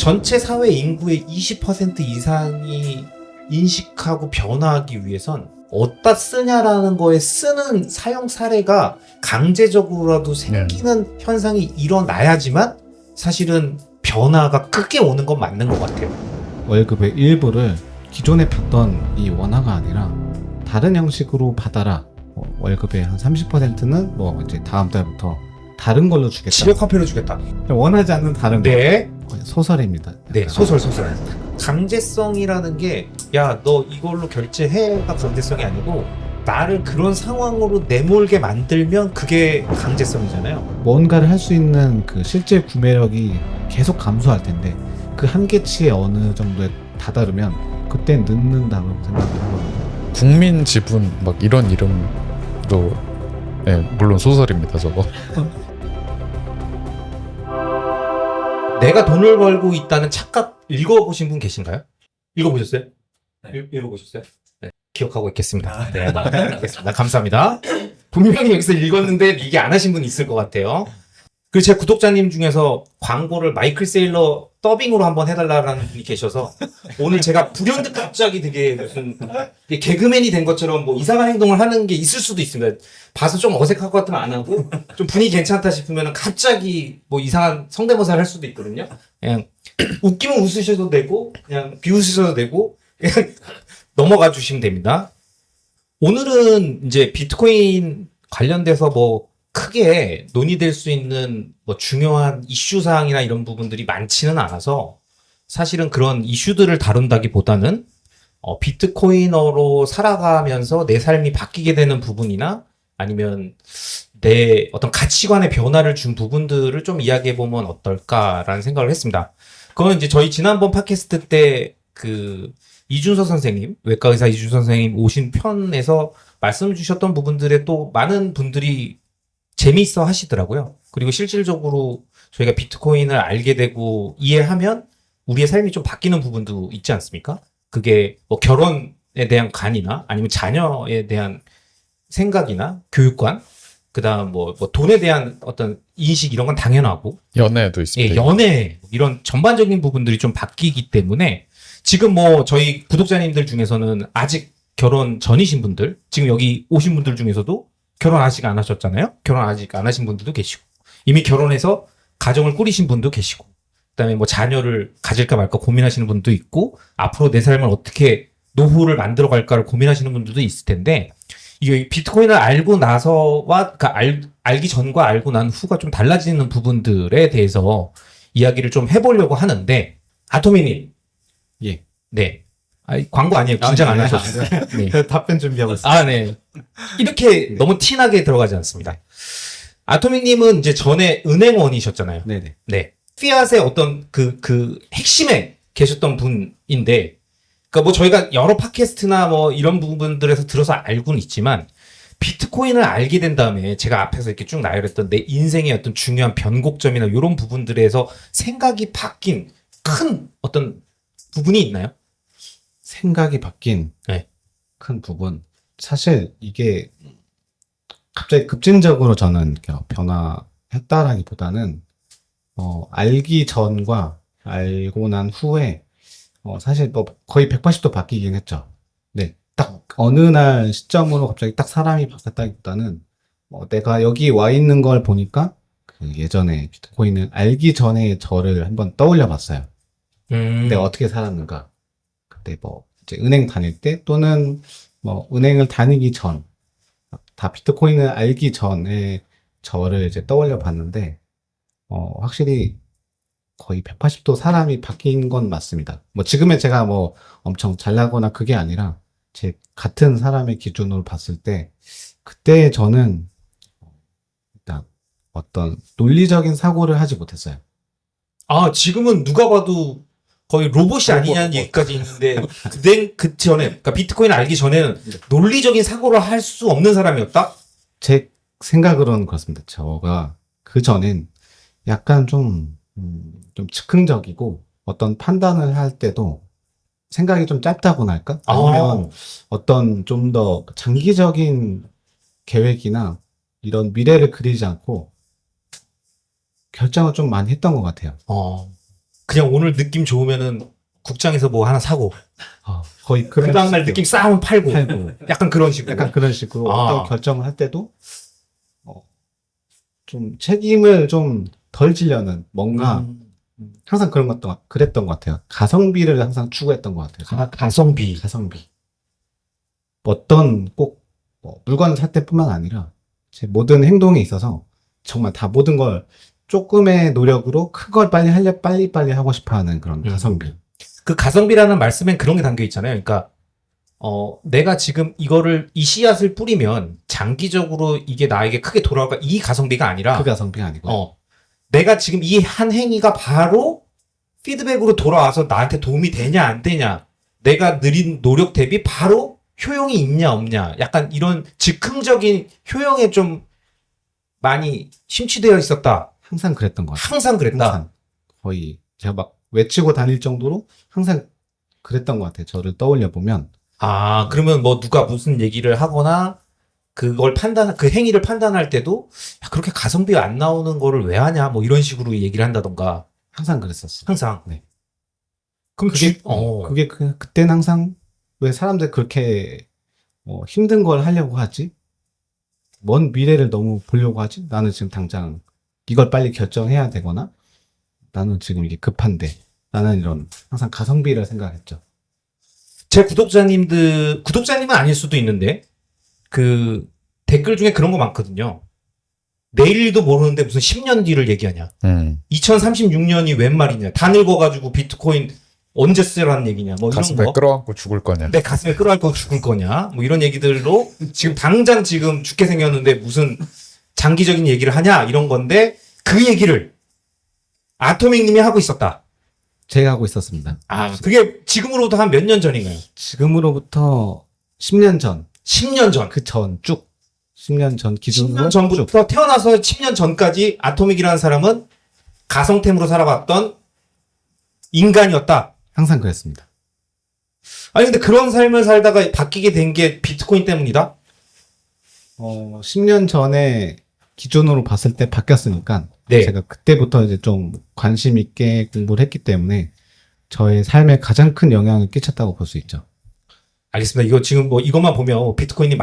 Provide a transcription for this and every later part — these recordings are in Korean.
전체 사회 인구의 20% 이상이 인식하고 변화하기 위해선 어디다 쓰냐라는 거에 쓰는 사용 사례가 강제적으로라도 생기는 현상이 일어나야지만 사실은 변화가 크게 오는 건 맞는 것 같아요. 월급의 일부를 기존에 받던 이 원화가 아니라 다른 형식으로 받아라. 월급의 한 30%는 뭐 이제 다음 달부터 다른 걸로 주겠다. 지역화폐로 주겠다. 원하지 않는 다른 네. 거. 소설입니다. 네, 소설. 강제성이라는 게, 야, 너 이걸로 결제해가 강제성이 아니고, 나를 그런 상황으로 내몰게 만들면 그게 강제성이잖아요. 뭔가를 할 수 있는 그 실제 구매력이 계속 감소할 텐데 그 한계치에 어느 정도에 다다르면 그때 늦는다고 생각을 하거든요. 국민 지분 막 이런 이름도 물론 소설입니다 저거. 내가 돈을 벌고 있다는 착각 읽어보신 분 계신가요? 읽어보셨어요? 네. 읽어보셨어요? 네. 기억하고 있겠습니다. 네, 알겠습니다. 감사합니다. 분명히 여기서 읽었는데 이게 안 하신 분 있을 것 같아요. 그리고 제 구독자님 중에서 광고를 마이클 세일러 더빙으로 한번 해달라는 분이 계셔서 오늘 제가 불현듯 갑자기 되게 무슨 개그맨이 된 것처럼 뭐 이상한 행동을 하는 게 있을 수도 있습니다. 봐서 좀 어색할 것 같으면 안 하고 좀 분위기 괜찮다 싶으면 갑자기 뭐 이상한 성대모사를 할 수도 있거든요. 그냥 웃기면 웃으셔도 되고 그냥 비웃으셔도 되고 그냥 넘어가 주시면 됩니다. 오늘은 이제 비트코인 관련돼서 뭐 크게 논의될 수 있는 뭐 중요한 이슈 사항이나 이런 부분들이 많지는 않아서 사실은 그런 이슈들을 다룬다기보다는 비트코이너로 살아가면서 내 삶이 바뀌게 되는 부분이나 아니면 내 어떤 가치관의 변화를 준 부분들을 좀 이야기해 보면 어떨까라는 생각을 했습니다. 그건 이제 저희 지난번 팟캐스트 때 그 이준서 선생님, 외과 의사 이준서 선생님 오신 편에서 말씀 주셨던 부분들에 또 많은 분들이 재미있어 하시더라고요. 그리고 실질적으로 저희가 비트코인을 알게 되고 이해하면 우리의 삶이 좀 바뀌는 부분도 있지 않습니까? 그게 뭐 결혼에 대한 관이나 아니면 자녀에 대한 생각이나 교육관, 그 다음 뭐 돈에 대한 어떤 인식 이런 건 당연하고, 연애도 있습니다. 예, 연애, 이런 전반적인 부분들이 좀 바뀌기 때문에 지금 뭐 저희 구독자님들 중에서는 아직 결혼 전이신 분들, 지금 여기 오신 분들 중에서도 결혼 아직 안 하셨잖아요? 결혼 아직 안 하신 분들도 계시고, 이미 결혼해서 가정을 꾸리신 분도 계시고, 그 다음에 뭐 자녀를 가질까 말까 고민하시는 분도 있고, 앞으로 내 삶을 어떻게 노후를 만들어 갈까를 고민하시는 분들도 있을 텐데, 이게 비트코인을 알고 나서와, 그러니까 알기 전과 알고 난 후가 좀 달라지는 부분들에 대해서 이야기를 좀 해보려고 하는데, 아토미님. 예. 네. 광고 아니에요. 긴장 안 하셨어요. 네. 답변 준비하고 있습니다. 네. 이렇게 너무 티나게 들어가지 않습니다. 아토믹님은 이제 전에 은행원이셨잖아요. 네네. 네. 피앗의 어떤 그 핵심에 계셨던 분인데, 그러니까 뭐 저희가 여러 팟캐스트나 뭐 이런 부분들에서 들어서 알고는 있지만, 비트코인을 알게 된 다음에 제가 앞에서 이렇게 쭉 나열했던 내 인생의 어떤 중요한 변곡점이나 이런 부분들에서 생각이 바뀐 큰 어떤 부분이 있나요? 생각이 바뀐 네. 큰 부분. 사실 이게 갑자기 급진적으로 저는 이렇게 변화했다라기보다는 알기 전과 알고 난 후에 사실 뭐 거의 180도 바뀌긴 했죠. 네. 딱 어느 날 시점으로 갑자기 딱 사람이 바뀌었다기보다는 내가 여기 와 있는 걸 보니까 그 예전에 비트코인을 알기 전에 저를 한번 떠올려 봤어요. 내가 어떻게 살았는가. 그때 뭐 이제 은행 다닐 때 또는 뭐 은행을 다니기 전, 다 비트코인을 알기 전에 저를 이제 떠올려 봤는데 확실히 거의 180도 사람이 바뀐 건 맞습니다. 뭐 지금의 제가 뭐 엄청 잘나거나 그게 아니라 제 같은 사람의 기준으로 봤을 때 그때 저는 일단 어떤 논리적인 사고를 하지 못했어요. 아, 지금은 누가 봐도 거의 로봇이 아니냐는 얘기까지 있는데, 그 전에, 그러니까 비트코인 알기 전에는 논리적인 사고를 할 수 없는 사람이었다? 제 생각으로는 그렇습니다. 저가 그 전엔 약간 좀 즉흥적이고 어떤 판단을 할 때도 생각이 좀 짧다고나 할까? 아니면 어떤 좀 더 장기적인 계획이나 이런 미래를 그리지 않고 결정을 좀 많이 했던 것 같아요. 그냥 오늘 느낌 좋으면은 국장에서 뭐 하나 사고 거의 그 다음날 느낌 싸우면 팔고 팔고 약간 그런 식으로. 약간 그런 식으로 아. 어떤 결정을 할 때도 좀 책임을 좀 덜 지려는 뭔가 항상 그랬던 것 같아요. 가성비를 항상 추구했던 것 같아요. 가성비. 가성비. 어떤 꼭 물건을 살 때뿐만 아니라 제 모든 행동에 있어서 정말 다 모든 걸 조금의 노력으로 큰 걸 빨리 하고 싶어하는 그런 가성비. 그 가성비라는 말씀엔 그런 게 담겨 있잖아요. 그러니까 내가 지금 이 씨앗을 뿌리면 장기적으로 이게 나에게 크게 돌아올까 이 가성비가 아니라 그 가성비가 아니고 내가 지금 이 한 행위가 바로 피드백으로 돌아와서 나한테 도움이 되냐 안 되냐 내가 느린 노력 대비 바로 효용이 있냐 없냐 약간 이런 즉흥적인 효용에 좀 많이 심취되어 있었다. 항상 그랬던 것 같아요. 항상 그랬다. 항상 거의 제가 막 외치고 다닐 정도로 항상 그랬던 것 같아요. 저를 떠올려 보면 그러면 뭐 누가 무슨 얘기를 하거나 그 행위를 판단할 때도 야, 그렇게 가성비가 안 나오는 거를 왜 하냐 뭐 이런 식으로 얘기를 한다던가 항상 그랬었어요. 항상. 네. 그럼 그게 그때는 항상 왜 사람들 그렇게 힘든 걸 하려고 하지? 먼 미래를 너무 보려고 하지? 나는 지금 당장 이걸 빨리 결정해야 되거나 나는 지금 이게 급한데 나는 이런 항상 가성비를 생각했죠. 제 구독자님은 아닐 수도 있는데 그 댓글 중에 그런 거 많거든요. 내일도 모르는데 무슨 10년 뒤를 얘기하냐. 2036년이 웬 말이냐. 다 늙어가지고 비트코인 언제 쓰라는 얘기냐. 뭐 이런 가슴에 거. 끌어안고 죽을 거냐. 내 가슴에 끌어안고 죽을 거냐. 뭐 이런 얘기들로 지금 당장 지금 죽게 생겼는데 무슨 장기적인 얘기를 하냐. 이런 건데 그 얘기를 아토믹 님이 하고 있었다. 제가 하고 있었습니다. 그게 지금으로부터 한 몇 년 전인가요? 지금으로부터 10년 전. 10년 전. 그 전 쭉. 10년 전 기준으로 10년 전부터 태어나서 10년 전까지 아토믹이라는 사람은 가성템으로 살아왔던 인간이었다. 항상 그랬습니다. 아니 근데 그런 삶을 살다가 바뀌게 된 게 비트코인 때문이다? 10년 전에 기준으로 봤을 때 바뀌었으니까 네. 제가 그때부터 이제 좀 관심 있게 공부를 했기 때문에 저의 삶에 가장 큰 영향을 끼쳤다고 볼 수 있죠. 알겠습니다. 이거 지금 뭐 이것만 보면 비트코인이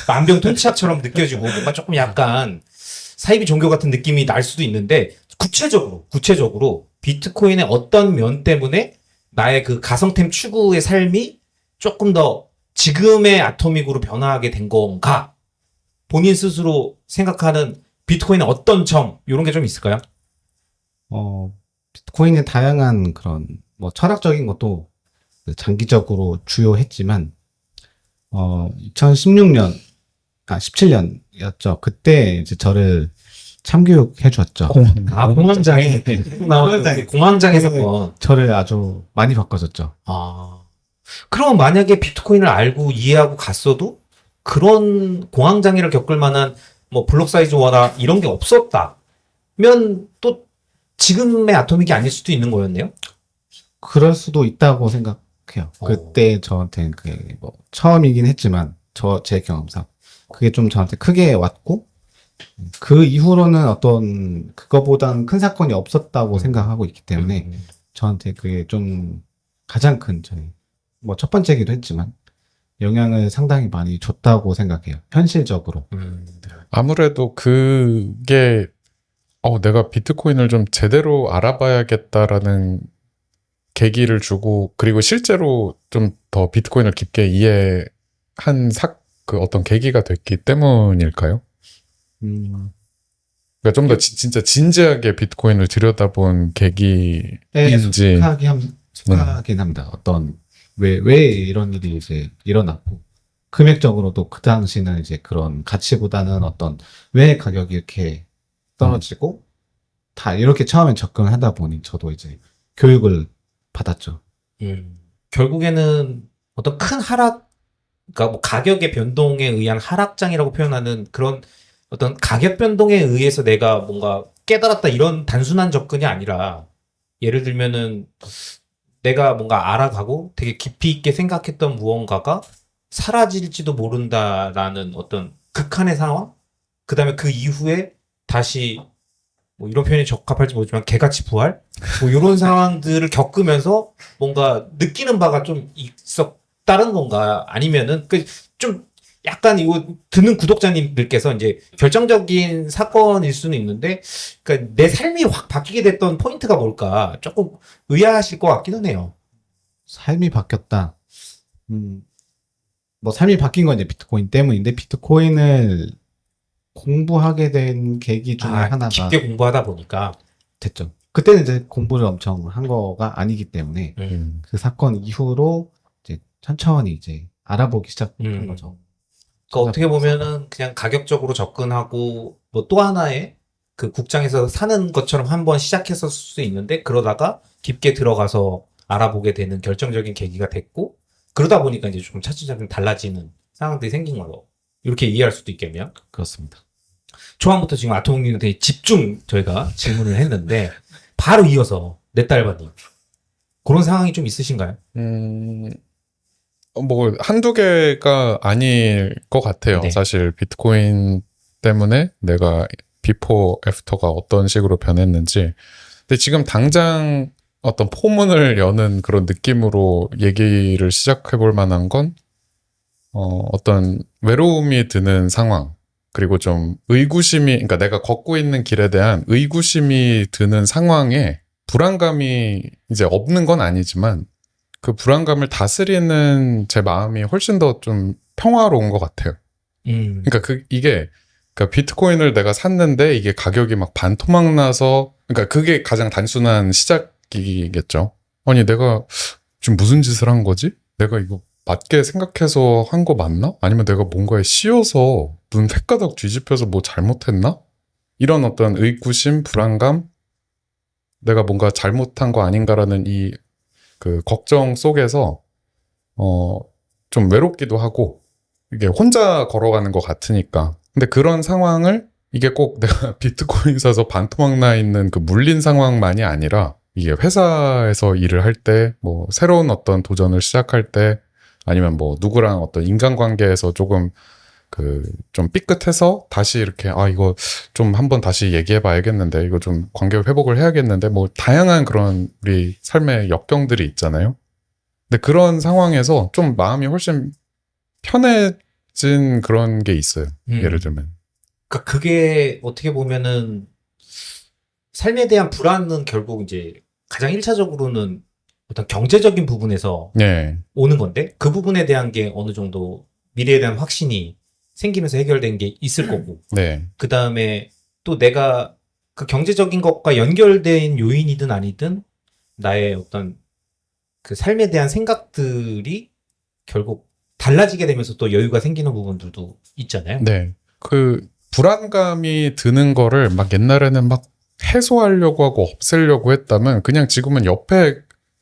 만병통치약처럼 느껴지고 뭔가 조금 약간 사이비 종교 같은 느낌이 날 수도 있는데 구체적으로 비트코인의 어떤 면 때문에 나의 그 가성템 추구의 삶이 조금 더 지금의 아토믹으로 변화하게 된 건가? 본인 스스로 생각하는 비트코인의 어떤 점 이런 게 좀 있을까요? 비트코인의 다양한 그런 뭐 철학적인 것도 장기적으로 주요했지만 2016년 17년이었죠. 그때 이제 저를 참교육해 주었죠. 공황장에서 저를 아주 많이 바꿔줬죠. 그럼 만약에 비트코인을 알고 이해하고 갔어도 그런 공황장애를 겪을 만한 뭐 블록 사이즈 워낙 이런 게 없었다면 또 지금의 아토믹이 아닐 수도 있는 거였네요. 그럴 수도 있다고 생각해요. 그때 저한테는 그게 뭐 처음이긴 했지만 제 경험상 그게 좀 저한테 크게 왔고 그 이후로는 어떤 그거보다는 큰 사건이 없었다고 생각하고 있기 때문에 저한테 그게 좀 가장 큰 뭐 첫 번째기도 했지만 영향을 상당히 많이 줬다고 생각해요. 현실적으로. 아무래도 그게 내가 비트코인을 좀 제대로 알아봐야겠다라는 계기를 주고 그리고 실제로 좀 더 비트코인을 깊게 이해한 그 어떤 계기가 됐기 때문일까요? 그러니까 좀 더 진짜 진지하게 비트코인을 들여다본 계기인지. 속하긴 합니다. 왜 이런 일이 이제 일어났고, 금액적으로도 그 당시는 이제 그런 가치보다는 왜 가격이 이렇게 떨어지고, 다 이렇게 처음에 접근을 하다 보니 저도 이제 교육을 받았죠. 결국에는 어떤 큰 하락, 그러니까 뭐 가격의 변동에 의한 하락장이라고 표현하는 그런 어떤 가격 변동에 의해서 내가 뭔가 깨달았다 이런 단순한 접근이 아니라 예를 들면은 내가 뭔가 알아가고 되게 깊이 있게 생각했던 무언가가 사라질지도 모른다라는 어떤 극한의 상황? 그 다음에 그 이후에 다시 뭐 이런 표현이 적합할지 모르지만 개같이 부활? 뭐 이런 상황들을 겪으면서 뭔가 느끼는 바가 좀 있었다는 건가? 아니면은 좀 약간 이거 듣는 구독자님들께서 이제 결정적인 사건일 수는 있는데, 그러니까 내 삶이 확 바뀌게 됐던 포인트가 뭘까? 조금 의아하실 것 같기는 해요. 삶이 바뀌었다. 뭐 삶이 바뀐 건 이제 비트코인 때문인데 비트코인을 공부하게 된 계기 중에 하나가 깊게 공부하다 보니까. 됐죠. 그때는 이제 공부를 엄청 한 거가 아니기 때문에 그 사건 이후로 이제 천천히 이제 알아보기 시작한 거죠. 그러니까 어떻게 보면은 그냥 가격적으로 접근하고 뭐 또 하나의 그 국장에서 사는 것처럼 한번 시작했을 수 있는데 그러다가 깊게 들어가서 알아보게 되는 결정적인 계기가 됐고 그러다 보니까 이제 좀 차츰차츰 달라지는 상황들이 생긴 걸로 이렇게 이해할 수도 있겠네요. 그렇습니다. 초반부터 지금 아토목님한테 집중 저희가 질문을 했는데 바로 이어서 넷달바님 그런 상황이 좀 있으신가요? 뭐 한두 개가 아닐 것 같아요. 네. 사실 비트코인 때문에 내가 비포 애프터가 어떤 식으로 변했는지. 근데 지금 당장 어떤 포문을 여는 그런 느낌으로 얘기를 시작해 볼 만한 건 어떤 외로움이 드는 상황, 그리고 좀 의구심이, 그러니까 내가 걷고 있는 길에 대한 의구심이 드는 상황에 불안감이 이제 없는 건 아니지만 그 불안감을 다스리는 제 마음이 훨씬 더 좀 평화로운 것 같아요. 그러니까 이게 그러니까 비트코인을 내가 샀는데 이게 가격이 막 반토막 나서, 그러니까 그게 가장 단순한 시작이겠죠. 아니 내가 지금 무슨 짓을 한 거지? 내가 이거 맞게 생각해서 한 거 맞나? 아니면 내가 뭔가에 씌여서 눈 횟가닥 뒤집혀서 뭐 잘못했나? 이런 어떤 의구심, 불안감, 내가 뭔가 잘못한 거 아닌가라는 이 그 걱정 속에서 좀 외롭기도 하고 이게 혼자 걸어가는 것 같으니까. 근데 그런 상황을 이게 꼭 내가 비트코인 사서 반토막 나 있는 그 물린 상황만이 아니라 이게 회사에서 일을 할 때, 뭐 새로운 어떤 도전을 시작할 때, 아니면 뭐 누구랑 어떤 인간관계에서 조금 좀 삐끗해서 다시 이렇게 이거 좀 한번 다시 얘기해 봐야겠는데, 이거 좀 관계 회복을 해야겠는데, 뭐 다양한 그런 우리 삶의 역경들이 있잖아요. 근데 그런 상황에서 좀 마음이 훨씬 편해진 그런 게 있어요. 예를 들면. 그러니까 그게 어떻게 보면은 삶에 대한 불안은 결국 이제 가장 1차적으로는 어떤 경제적인 부분에서 네. 오는 건데 그 부분에 대한 게 어느 정도 미래에 대한 확신이 생기면서 해결된 게 있을 거고 네. 그 다음에 또 내가 그 경제적인 것과 연결된 요인이든 아니든 나의 어떤 그 삶에 대한 생각들이 결국 달라지게 되면서 또 여유가 생기는 부분들도 있잖아요. 네. 그 불안감이 드는 거를 막 옛날에는 막 해소하려고 하고 없애려고 했다면 그냥 지금은 옆에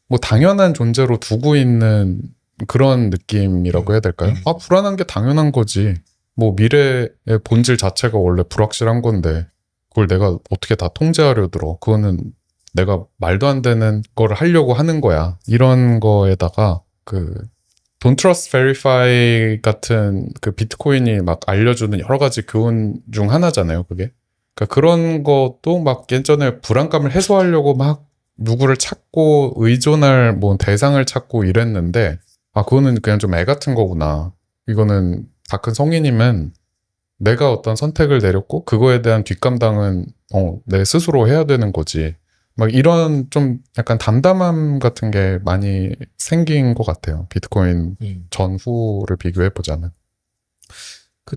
뭐 당연한 존재로 두고 있는 그런 느낌이라고 해야 될까요? 불안한 게 당연한 거지. 뭐 미래의 본질 자체가 원래 불확실한 건데 그걸 내가 어떻게 다 통제하려 들어. 그거는 내가 말도 안 되는 걸 하려고 하는 거야. 이런 거에다가 Don't Trust Verify 같은 그 비트코인이 막 알려주는 여러 가지 교훈 중 하나잖아요, 그게. 그러니까 그런 것도 막 예전에 불안감을 해소하려고 막 누구를 찾고 의존할 뭐 대상을 찾고 이랬는데, 그거는 그냥 좀 애 같은 거구나. 이거는 다 큰 성인이면 내가 어떤 선택을 내렸고 그거에 대한 뒷감당은 내 스스로 해야 되는 거지. 막 이런 좀 약간 담담함 같은 게 많이 생긴 것 같아요. 비트코인 전후를 비교해 보자면.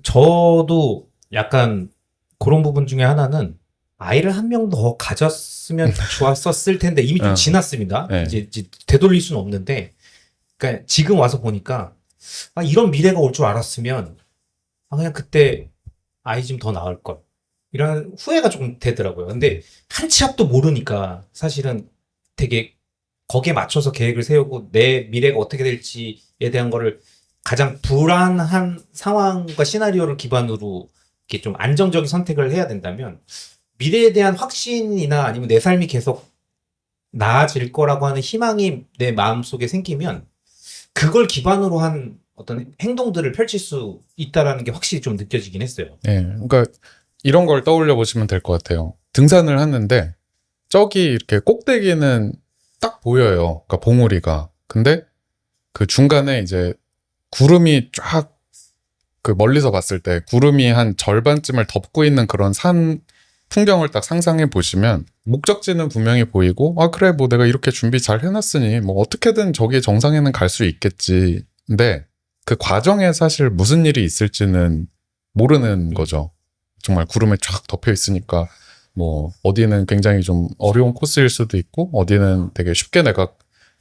저도 약간 그런 부분 중에 하나는 아이를 한 명 더 가졌으면 좋았었을 텐데 이미 좀 지났습니다. 네. 이제 되돌릴 수는 없는데, 그러니까 지금 와서 보니까 이런 미래가 올 줄 알았으면 그냥 그때 아이 좀 더 낳을 걸. 이런 후회가 조금 되더라고요. 근데 한 치 앞도 모르니까 사실은 되게 거기에 맞춰서 계획을 세우고 내 미래가 어떻게 될지에 대한 거를 가장 불안한 상황과 시나리오를 기반으로 이렇게 좀 안정적인 선택을 해야 된다면 미래에 대한 확신이나 아니면 내 삶이 계속 나아질 거라고 하는 희망이 내 마음속에 생기면 그걸 기반으로 한 어떤 행동들을 펼칠 수 있다라는 게 확실히 좀 느껴지긴 했어요. 네, 그러니까 이런 걸 떠올려 보시면 될 것 같아요. 등산을 하는데 저기 이렇게 꼭대기는 딱 보여요. 그러니까 봉우리가. 근데 그 중간에 이제 구름이 쫙 그 멀리서 봤을 때 구름이 한 절반쯤을 덮고 있는 그런 산 풍경을 딱 상상해 보시면 목적지는 분명히 보이고 아 그래 뭐 내가 이렇게 준비 잘 해놨으니 뭐 어떻게든 저기 정상에는 갈 수 있겠지. 근데 그 과정에 사실 무슨 일이 있을지는 모르는 거죠. 정말 구름에 쫙 덮여 있으니까 뭐 어디는 굉장히 좀 어려운 코스일 수도 있고 어디는 되게 쉽게 내가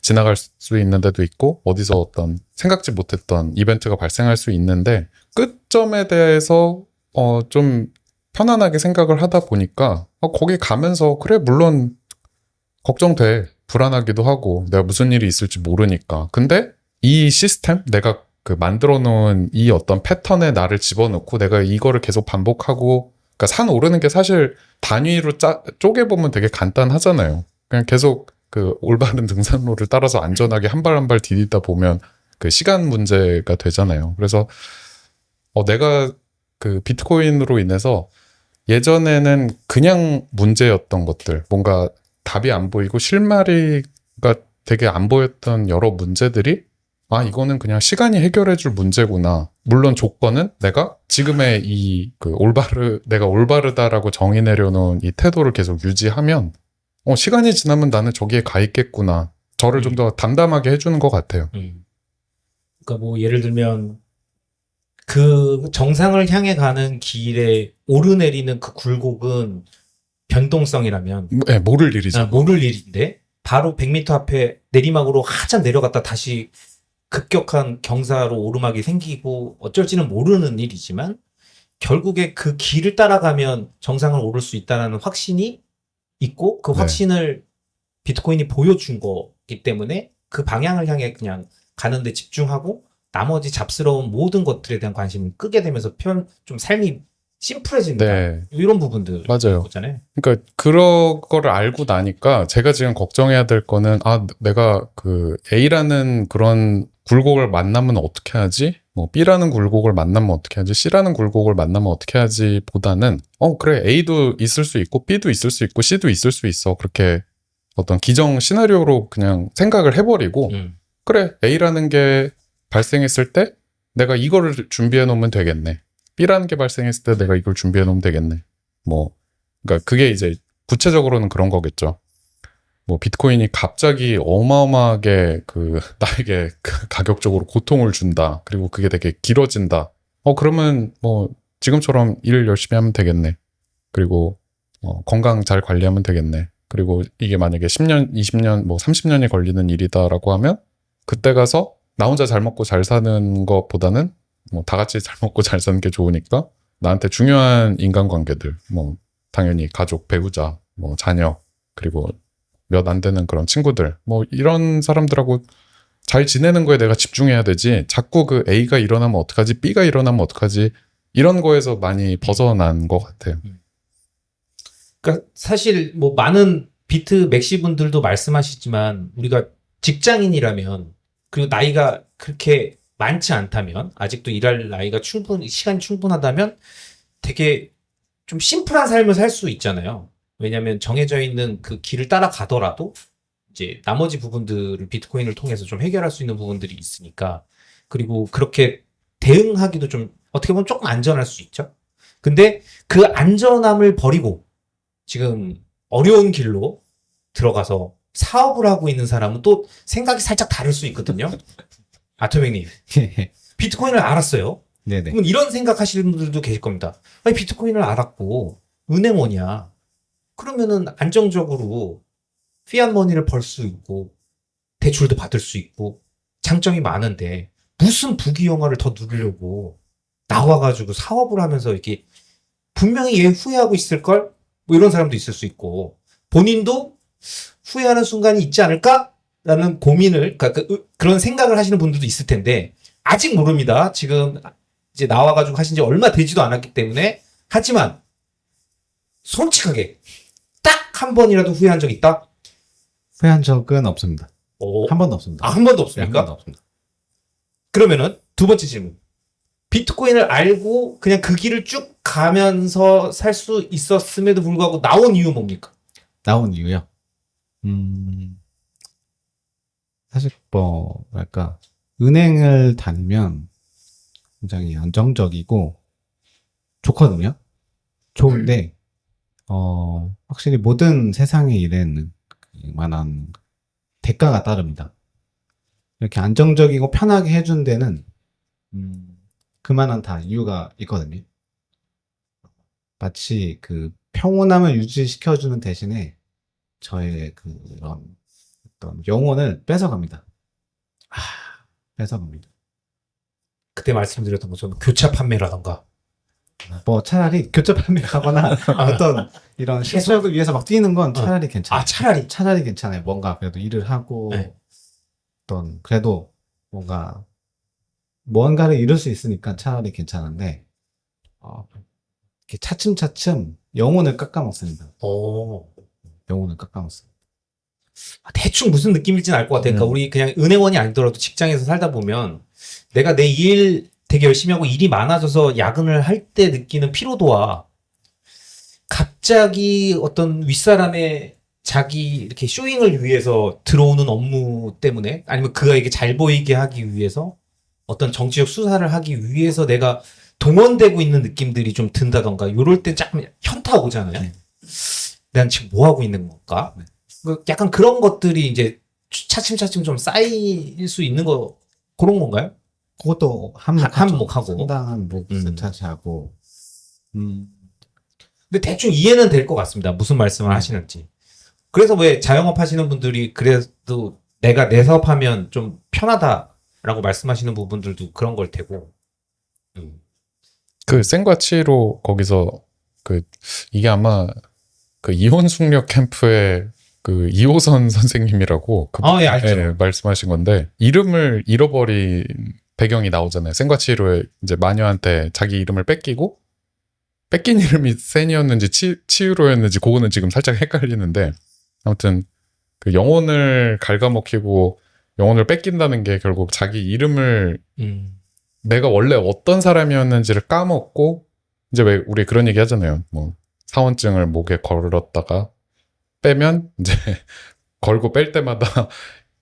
지나갈 수 있는 데도 있고 어디서 어떤 생각지 못했던 이벤트가 발생할 수 있는데 끝점에 대해서 좀 편안하게 생각을 하다 보니까 거기 가면서 그래 물론 걱정돼 불안하기도 하고 내가 무슨 일이 있을지 모르니까 근데 이 시스템 내가 그 만들어 놓은 이 어떤 패턴에 나를 집어넣고 내가 이거를 계속 반복하고 그러니까 산 오르는 게 사실 단위로 쪼개보면 되게 간단하잖아요. 그냥 계속 그 올바른 등산로를 따라서 안전하게 한 발 한 발 디디다 보면 그 시간 문제가 되잖아요. 그래서 내가 그 비트코인으로 인해서 예전에는 그냥 문제였던 것들, 뭔가 답이 안 보이고 실마리가 되게 안 보였던 여러 문제들이 아, 이거는 그냥 시간이 해결해줄 문제구나. 물론 조건은 내가 지금의 이 그 내가 올바르다라고 정의 내려놓은 이 태도를 계속 유지하면 시간이 지나면 나는 저기에 가 있겠구나. 저를 좀 더 담담하게 해주는 것 같아요. 그러니까 뭐 예를 들면 그 정상을 향해 가는 길에 오르내리는 그 굴곡은 변동성이라면 네, 모를 일이죠. 모를 일인데 바로 100m 앞에 내리막으로 한참 내려갔다 다시 급격한 경사로 오르막이 생기고 어쩔지는 모르는 일이지만 결국에 그 길을 따라가면 정상을 오를 수 있다는 확신이 있고 그 네. 확신을 비트코인이 보여준 거기 때문에 그 방향을 향해 그냥 가는데 집중하고 나머지 잡스러운 모든 것들에 대한 관심을 끄게 되면서 좀 삶이 심플해진다. 네. 이런 부분들 맞아요. 있잖아요. 그러니까 그런 거를 알고 나니까 제가 지금 걱정해야 될 거는 내가 그 A라는 그런 굴곡을 만나면 어떻게 하지? 뭐 B라는 굴곡을 만나면 어떻게 하지? C라는 굴곡을 만나면 어떻게 하지? 보다는 그래 A도 있을 수 있고 B도 있을 수 있고 C도 있을 수 있어. 그렇게 어떤 기정 시나리오로 그냥 생각을 해버리고 그래 A라는 게 발생했을 때 내가 이거를 준비해 놓으면 되겠네. B라는 게 발생했을 때 내가 이걸 준비해 놓으면 되겠네. 뭐 그러니까 그게 이제 구체적으로는 그런 거겠죠. 뭐 비트코인이 갑자기 어마어마하게 그 나에게 그 가격적으로 고통을 준다. 그리고 그게 되게 길어진다. 그러면 뭐 지금처럼 일 열심히 하면 되겠네. 그리고 건강 잘 관리하면 되겠네. 그리고 이게 만약에 10년, 20년, 뭐 30년이 걸리는 일이다라고 하면 그때 가서 나 혼자 잘 먹고 잘 사는 것보다는 뭐 다 같이 잘 먹고 잘 사는 게 좋으니까 나한테 중요한 인간관계들, 뭐 당연히 가족, 배우자, 뭐 자녀, 그리고 몇 안 되는 그런 친구들, 뭐 이런 사람들하고 잘 지내는 거에 내가 집중해야 되지. 자꾸 그 A가 일어나면 어떡하지, B가 일어나면 어떡하지, 이런 거에서 많이 벗어난 것 같아요. 그러니까 사실 뭐 많은 비트 맥시 분들도 말씀하시지만 우리가 직장인이라면 그리고 나이가 그렇게 많지 않다면 아직도 일할 나이가 시간이 충분하다면 되게 좀 심플한 삶을 살 수 있잖아요. 왜냐하면 정해져 있는 그 길을 따라가더라도 이제 나머지 부분들을 비트코인을 통해서 좀 해결할 수 있는 부분들이 있으니까 그리고 그렇게 대응하기도 좀 어떻게 보면 조금 안전할 수 있죠. 근데 그 안전함을 버리고 지금 어려운 길로 들어가서 사업을 하고 있는 사람은 또 생각이 살짝 다를 수 있거든요. 아토맥님, 비트코인을 알았어요. 네네. 그럼 이런 생각하시는 분들도 계실 겁니다. 아니 비트코인을 알았고 은행원이야. 그러면은 안정적으로 피앗머니를 벌 수 있고 대출도 받을 수 있고 장점이 많은데 무슨 부귀영화를 더 누리려고 나와가지고 사업을 하면서 이렇게 분명히 얘 후회하고 있을걸? 뭐 이런 사람도 있을 수 있고 본인도 후회하는 순간이 있지 않을까라는 고민을 그런 생각을 하시는 분들도 있을 텐데 아직 모릅니다. 지금 이제 나와가지고 하신 지 얼마 되지도 않았기 때문에 하지만 솔직하게 딱 한 번이라도 후회한 적 있다? 후회한 적은 없습니다. 한 번도 없습니다. 한 번도 네, 한 없습니까? 번도 없습니다. 그러면은 두 번째 질문. 비트코인을 알고 그냥 그 길을 쭉 가면서 살 수 있었음에도 불구하고 나온 이유 뭡니까? 나온 이유요. 사실 뭐랄까 은행을 다니면 굉장히 안정적이고 좋거든요. 좋은데 확실히 모든 세상의 일에는 그만한 대가가 따릅니다. 이렇게 안정적이고 편하게 해준 데는 그만한 다 이유가 있거든요. 마치 그 평온함을 유지시켜주는 대신에 저의 그런 어떤 영혼을 뺏어갑니다. 뺏어갑니다. 그때 말씀드렸던 것처럼 교차 판매라던가. 뭐 차라리 교차 판매하거나 어떤 이런 실수를 위해서 막 뛰는 건 차라리 괜찮아요. 차라리 괜찮아요. 뭔가 그래도 일을 하고 네. 어떤 그래도 뭔가를 이룰 수 있으니까 차라리 괜찮은데 이렇게 차츰차츰 영혼을 깎아먹습니다. 영혼을 깎아먹습니다. 대충 무슨 느낌일지는 알 것 같아요. 그러니까 우리 그냥 은행원이 아니더라도 직장에서 살다 보면 내가 내 일 되게 열심히 하고 일이 많아져서 야근을 할 때 느끼는 피로도와 갑자기 어떤 윗사람의 자기 이렇게 쇼잉을 위해서 들어오는 업무 때문에 아니면 그에게 잘 보이게 하기 위해서 어떤 정치적 수사를 하기 위해서 내가 동원되고 있는 느낌들이 좀 든다던가 이럴 때 좀 현타 오잖아요. 네. 난 지금 뭐 하고 있는 건가? 네. 약간 그런 것들이 이제 차츰차츰 좀 쌓일 수 있는 그런 건가요? 그것도 한몫하고. 상당한 몫을 차지하고 근데 대충 이해는 될 것 같습니다. 무슨 말씀을 하시는지. 그래서 왜 자영업 하시는 분들이 그래도 내가 내 사업하면 좀 편하다라고 말씀하시는 부분들도 그런 걸 테고. 그 생과치로 거기서 이게 아마 그 이혼숙녀 캠프의 그 이호선 선생님이라고 예, 알죠. 말씀하신 건데 이름을 잃어버린 배경이 나오잖아요. 생과치로에 이제 마녀한테 자기 이름을 뺏긴 이름이 센이었는지 치유로였는지 그거는 지금 살짝 헷갈리는데 아무튼 그 영혼을 갉아먹히고 영혼을 뺏긴다는 게 결국 자기 이름을 내가 원래 어떤 사람이었는지를 까먹고 이제 왜 우리 그런 얘기 하잖아요. 뭐 사원증을 목에 걸었다가 빼면 이제 걸고 뺄 때마다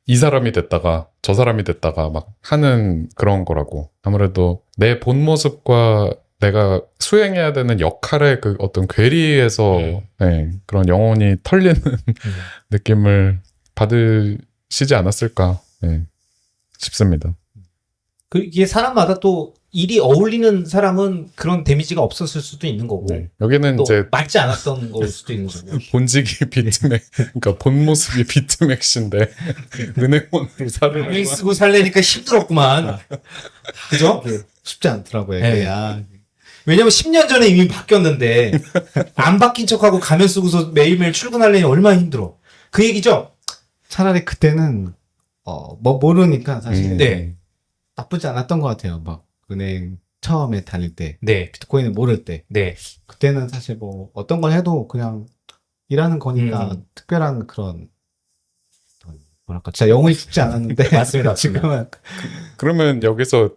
이 사람이 됐다가 저 사람이 됐다가 막 하는 그런 거라고. 아무래도 내 본 모습과 내가 수행해야 되는 역할의 그 어떤 괴리에서 네, 그런 영혼이 털리는 느낌을 받으시지 않았을까 싶습니다. 이게 사람마다 또 일이 어울리는 사람은 그런 데미지가 없었을 수도 있는 거고. 네. 여기는 또 이제 맞지 않았던 걸 수도 있는 거고. 본직이 비트맥, 그러니까 본 모습이 비트맥인데 은행원으로 살을 일 쓰고 살려니까 힘들었구만. 그죠? 쉽지 않더라고요. 네. 이게. 왜냐면 10년 전에 이미 바뀌었는데 안 바뀐 척하고 가면 쓰고서 매일매일 출근하려니 얼마나 힘들어. 그 얘기죠? 차라리 그때는 뭐 모르니까 사실 네. 나쁘지 않았던 것 같아요. 막 은행 처음에 다닐 때 네. 비트코인을 모를 때 네. 그때는 사실 뭐 어떤 걸 해도 그냥 일하는 거니까 특별한 그런 뭐랄까 진짜 영혼이 죽지 않았는데 맞습니다. 지금은 그러면 여기서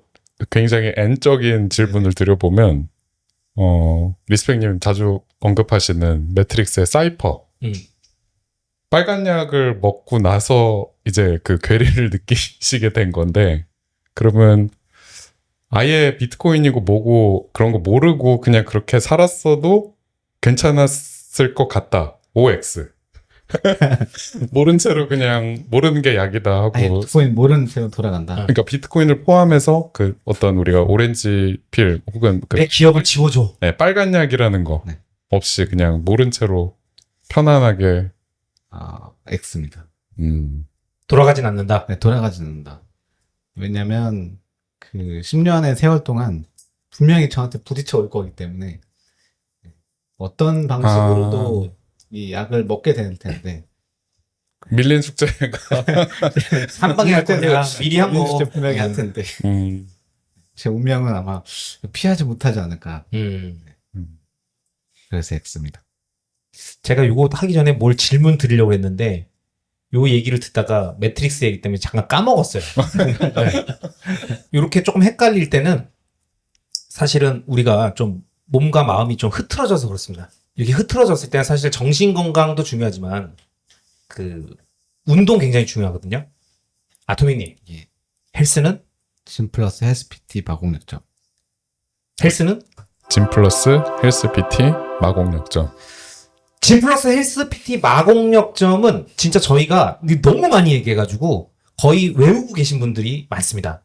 굉장히 N적인 질문을 드려보면 리스펙님 자주 언급하시는 매트릭스의 사이퍼 빨간 약을 먹고 나서 이제 그 괴리를 느끼시게 된 건데 그러면 아예 비트코인이고 뭐고 그런 거 모르고 그냥 그렇게 살았어도 괜찮았을 것 같다. OX. 모른 채로 그냥 모르는 게 약이다 하고. 비트코인 모르는 채로 돌아간다. 그러니까 비트코인을 포함해서 그 어떤 우리가 오렌지 필 혹은 내 기억을 지워줘. 네, 빨간 약이라는 거 네. 없이 그냥 모른 채로 편안하게 X입니다. 돌아가진 않는다. 네, 돌아가지 않는다. 왜냐면 그 10년의 세월 동안 분명히 저한테 부딪혀 올 거기 때문에 어떤 방식으로도 이 약을 먹게 될 텐데 밀린 숙제가 한 방에 할 거냐. 미리 한 거. 진짜 분명히 할 텐데 제 운명은 아마 피하지 못하지 않을까. 그래서 X입니다. 제가 요거 하기 전에 뭘 질문 드리려고 했는데 요 얘기를 듣다가 매트릭스 얘기 때문에 잠깐 까먹었어요. 네. 요렇게 조금 헷갈릴 때는 사실은 우리가 좀 몸과 마음이 좀 흐트러져서 그렇습니다. 이렇게 흐트러졌을 때는 사실 정신 건강도 중요하지만 그 운동 굉장히 중요하거든요. 아토미님, 예. 헬스는? 심플러스 헬스PT 마곡역점. 헬스는? 진 플러스 헬스 PT 마곡역점. 진 플러스 헬스 PT 마곡역점은 진짜 저희가 너무 많이 얘기해가지고 거의 외우고 계신 분들이 많습니다.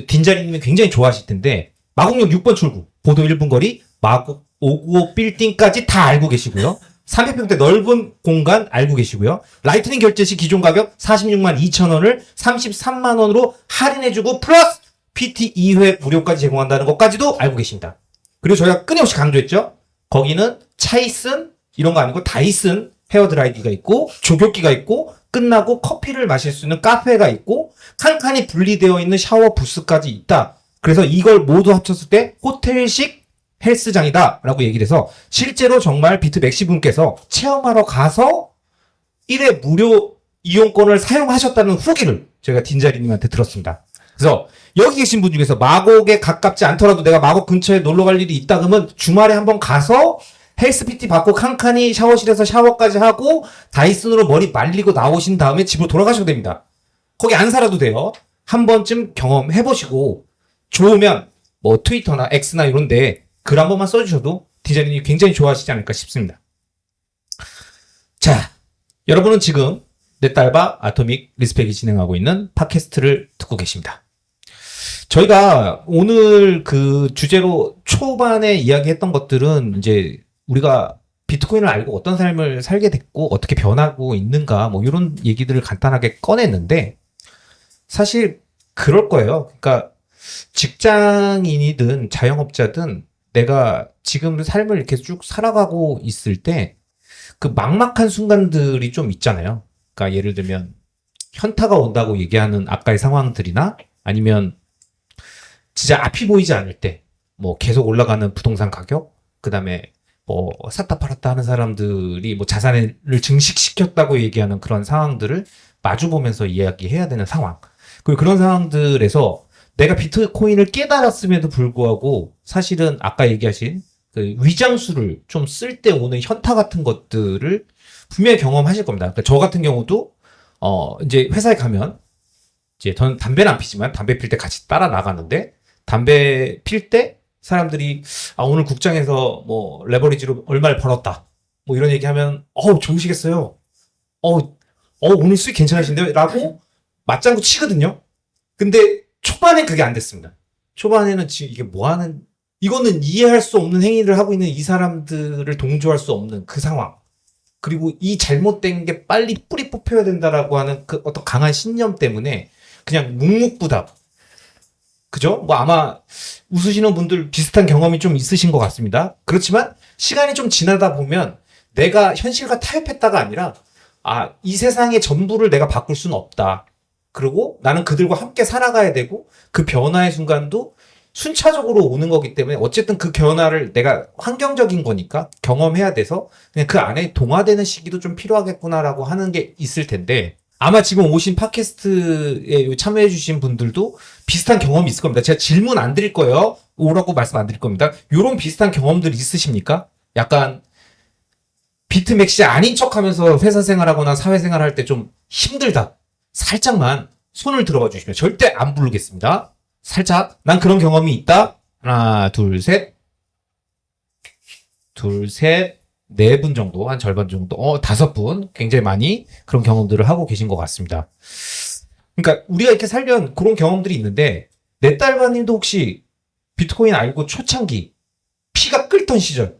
딘자리님이 굉장히 좋아하실 텐데 마곡역 6번 출구, 보도 1분 거리, 마곡 595 빌딩까지 다 알고 계시고요. 300평대 넓은 공간 알고 계시고요. 라이트닝 결제 시 기존 가격 46만 2천 원을 33만 원으로 할인해주고 플러스 PT 2회 무료까지 제공한다는 것까지도 알고 계십니다. 그리고 저희가 끊임없이 강조했죠. 거기는 차이슨 이런 거 아니고 다이슨 헤어드라이기가 있고 조교기가 있고 끝나고 커피를 마실 수 있는 카페가 있고 칸칸이 분리되어 있는 샤워 부스까지 있다. 그래서 이걸 모두 합쳤을 때 호텔식 헬스장이다 라고 얘기를 해서 실제로 정말 비트 맥시 분께서 체험하러 가서 1회 무료 이용권을 사용하셨다는 후기를 저희가 딘자리님한테 들었습니다. 그래서 여기 계신 분 중에서 마곡에 가깝지 않더라도 내가 마곡 근처에 놀러 갈 일이 있다 그러면 주말에 한번 가서 헬스 PT 받고 칸칸이 샤워실에서 샤워까지 하고 다이슨으로 머리 말리고 나오신 다음에 집으로 돌아가셔도 됩니다. 거기 안 살아도 돼요. 한 번쯤 경험해보시고 좋으면 뭐 트위터나 X나 이런데 글 한 번만 써주셔도 디자이너님이 굉장히 좋아하시지 않을까 싶습니다. 자, 여러분은 지금 내 딸바 아토믹 리스펙이 진행하고 있는 팟캐스트를 듣고 계십니다. 저희가 오늘 그 주제로 초반에 이야기했던 것들은 이제 우리가 비트코인을 알고 어떤 삶을 살게 됐고 어떻게 변하고 있는가 뭐 이런 얘기들을 간단하게 꺼냈는데 사실 그럴 거예요. 그러니까 직장인이든 자영업자든 내가 지금 삶을 이렇게 쭉 살아가고 있을 때 그 막막한 순간들이 좀 있잖아요. 그러니까 예를 들면 현타가 온다고 얘기하는 아까의 상황들이나 아니면 진짜 앞이 보이지 않을 때 뭐 계속 올라가는 부동산 가격, 그다음에 뭐 샀다 팔았다 하는 사람들이 뭐 자산을 증식시켰다고 얘기하는 그런 상황들을 마주보면서 이야기해야 되는 상황. 그리고 그런 상황들에서 내가 비트코인을 깨달았음에도 불구하고 사실은 아까 얘기하신 그 위장수를 좀 쓸 때 오는 현타 같은 것들을 분명히 경험하실 겁니다. 그러니까 저 같은 경우도 이제 회사에 가면 이제 저는 담배는 안 피지만 담배 필 때 같이 따라 나가는데 담배 필 때 사람들이 오늘 국장에서 뭐 레버리지로 얼마를 벌었다 뭐 이런 얘기하면 좋으시겠어요. 오늘 수익 괜찮으신데요? 라고 맞장구 치거든요. 근데 초반에 그게 안 됐습니다. 초반에는 지금 이게 뭐 하는 이거는 이해할 수 없는 행위를 하고 있는 이 사람들을 동조할 수 없는 그 상황. 그리고 이 잘못된 게 빨리 뿌리 뽑혀야 된다라고 하는 그 어떤 강한 신념 때문에 그냥 묵묵부답. 그죠? 뭐 아마 웃으시는 분들 비슷한 경험이 좀 있으신 것 같습니다. 그렇지만 시간이 좀 지나다 보면 내가 현실과 타협했다가 아니라 이 세상의 전부를 내가 바꿀 수는 없다. 그리고 나는 그들과 함께 살아가야 되고 그 변화의 순간도 순차적으로 오는 거기 때문에 어쨌든 그 변화를 내가 환경적인 거니까 경험해야 돼서 그냥 그 안에 동화되는 시기도 좀 필요하겠구나라고 하는 게 있을 텐데 아마 지금 오신 팟캐스트에 참여해 주신 분들도 비슷한 경험이 있을 겁니다. 제가 질문 안 드릴 거예요. 오라고 말씀 안 드릴 겁니다. 이런 비슷한 경험들 있으십니까? 약간 비트맥시 아닌 척하면서 회사 생활하거나 사회생활 할 때 좀 힘들다. 살짝만 손을 들어봐 주시면 절대 안 부르겠습니다. 살짝 난 그런 경험이 있다. 하나, 둘, 셋. 네 분 정도, 한 절반 정도, 5분 굉장히 많이 그런 경험들을 하고 계신 것 같습니다. 그러니까 우리가 이렇게 살면 그런 경험들이 있는데 내 딸바님도 혹시 비트코인 알고 초창기 피가 끓던 시절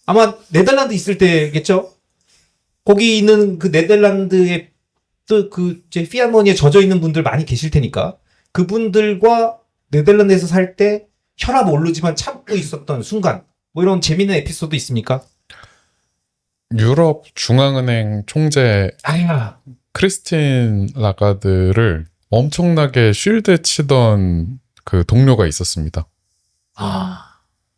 아마 네덜란드 있을 때겠죠? 거기 있는 그 네덜란드의 또 그 이제 피아머니에 젖어 있는 분들 많이 계실 테니까 그분들과 네덜란드에서 살 때 혈압 오르지만 참고 있었던 순간 뭐 이런 재미있는 에피소드 있습니까? 유럽 중앙은행 총재 아야 크리스틴 라가드를 엄청나게 쉴드 치던 그 동료가 있었습니다.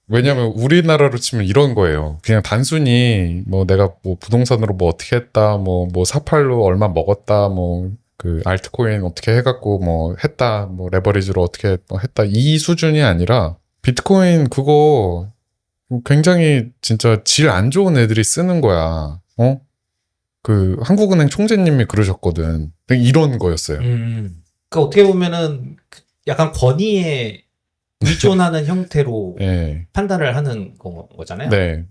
왜냐면 우리나라로 치면 이런 거예요. 그냥 단순히 뭐 내가 뭐 부동산으로 뭐 어떻게 했다, 뭐 사팔로 얼마 먹었다, 뭐 그 알트코인 어떻게 해갖고 뭐 했다, 뭐 레버리지로 어떻게 뭐 했다 이 수준이 아니라 비트코인 그거 굉장히 진짜 질 안 좋은 애들이 쓰는 거야. 그 한국은행 총재님이 그러셨거든. 이런 거였어요. 그러니까 어떻게 보면은 약간 권위에 의존하는 형태로 예. 판단을 하는 거잖아요. 네.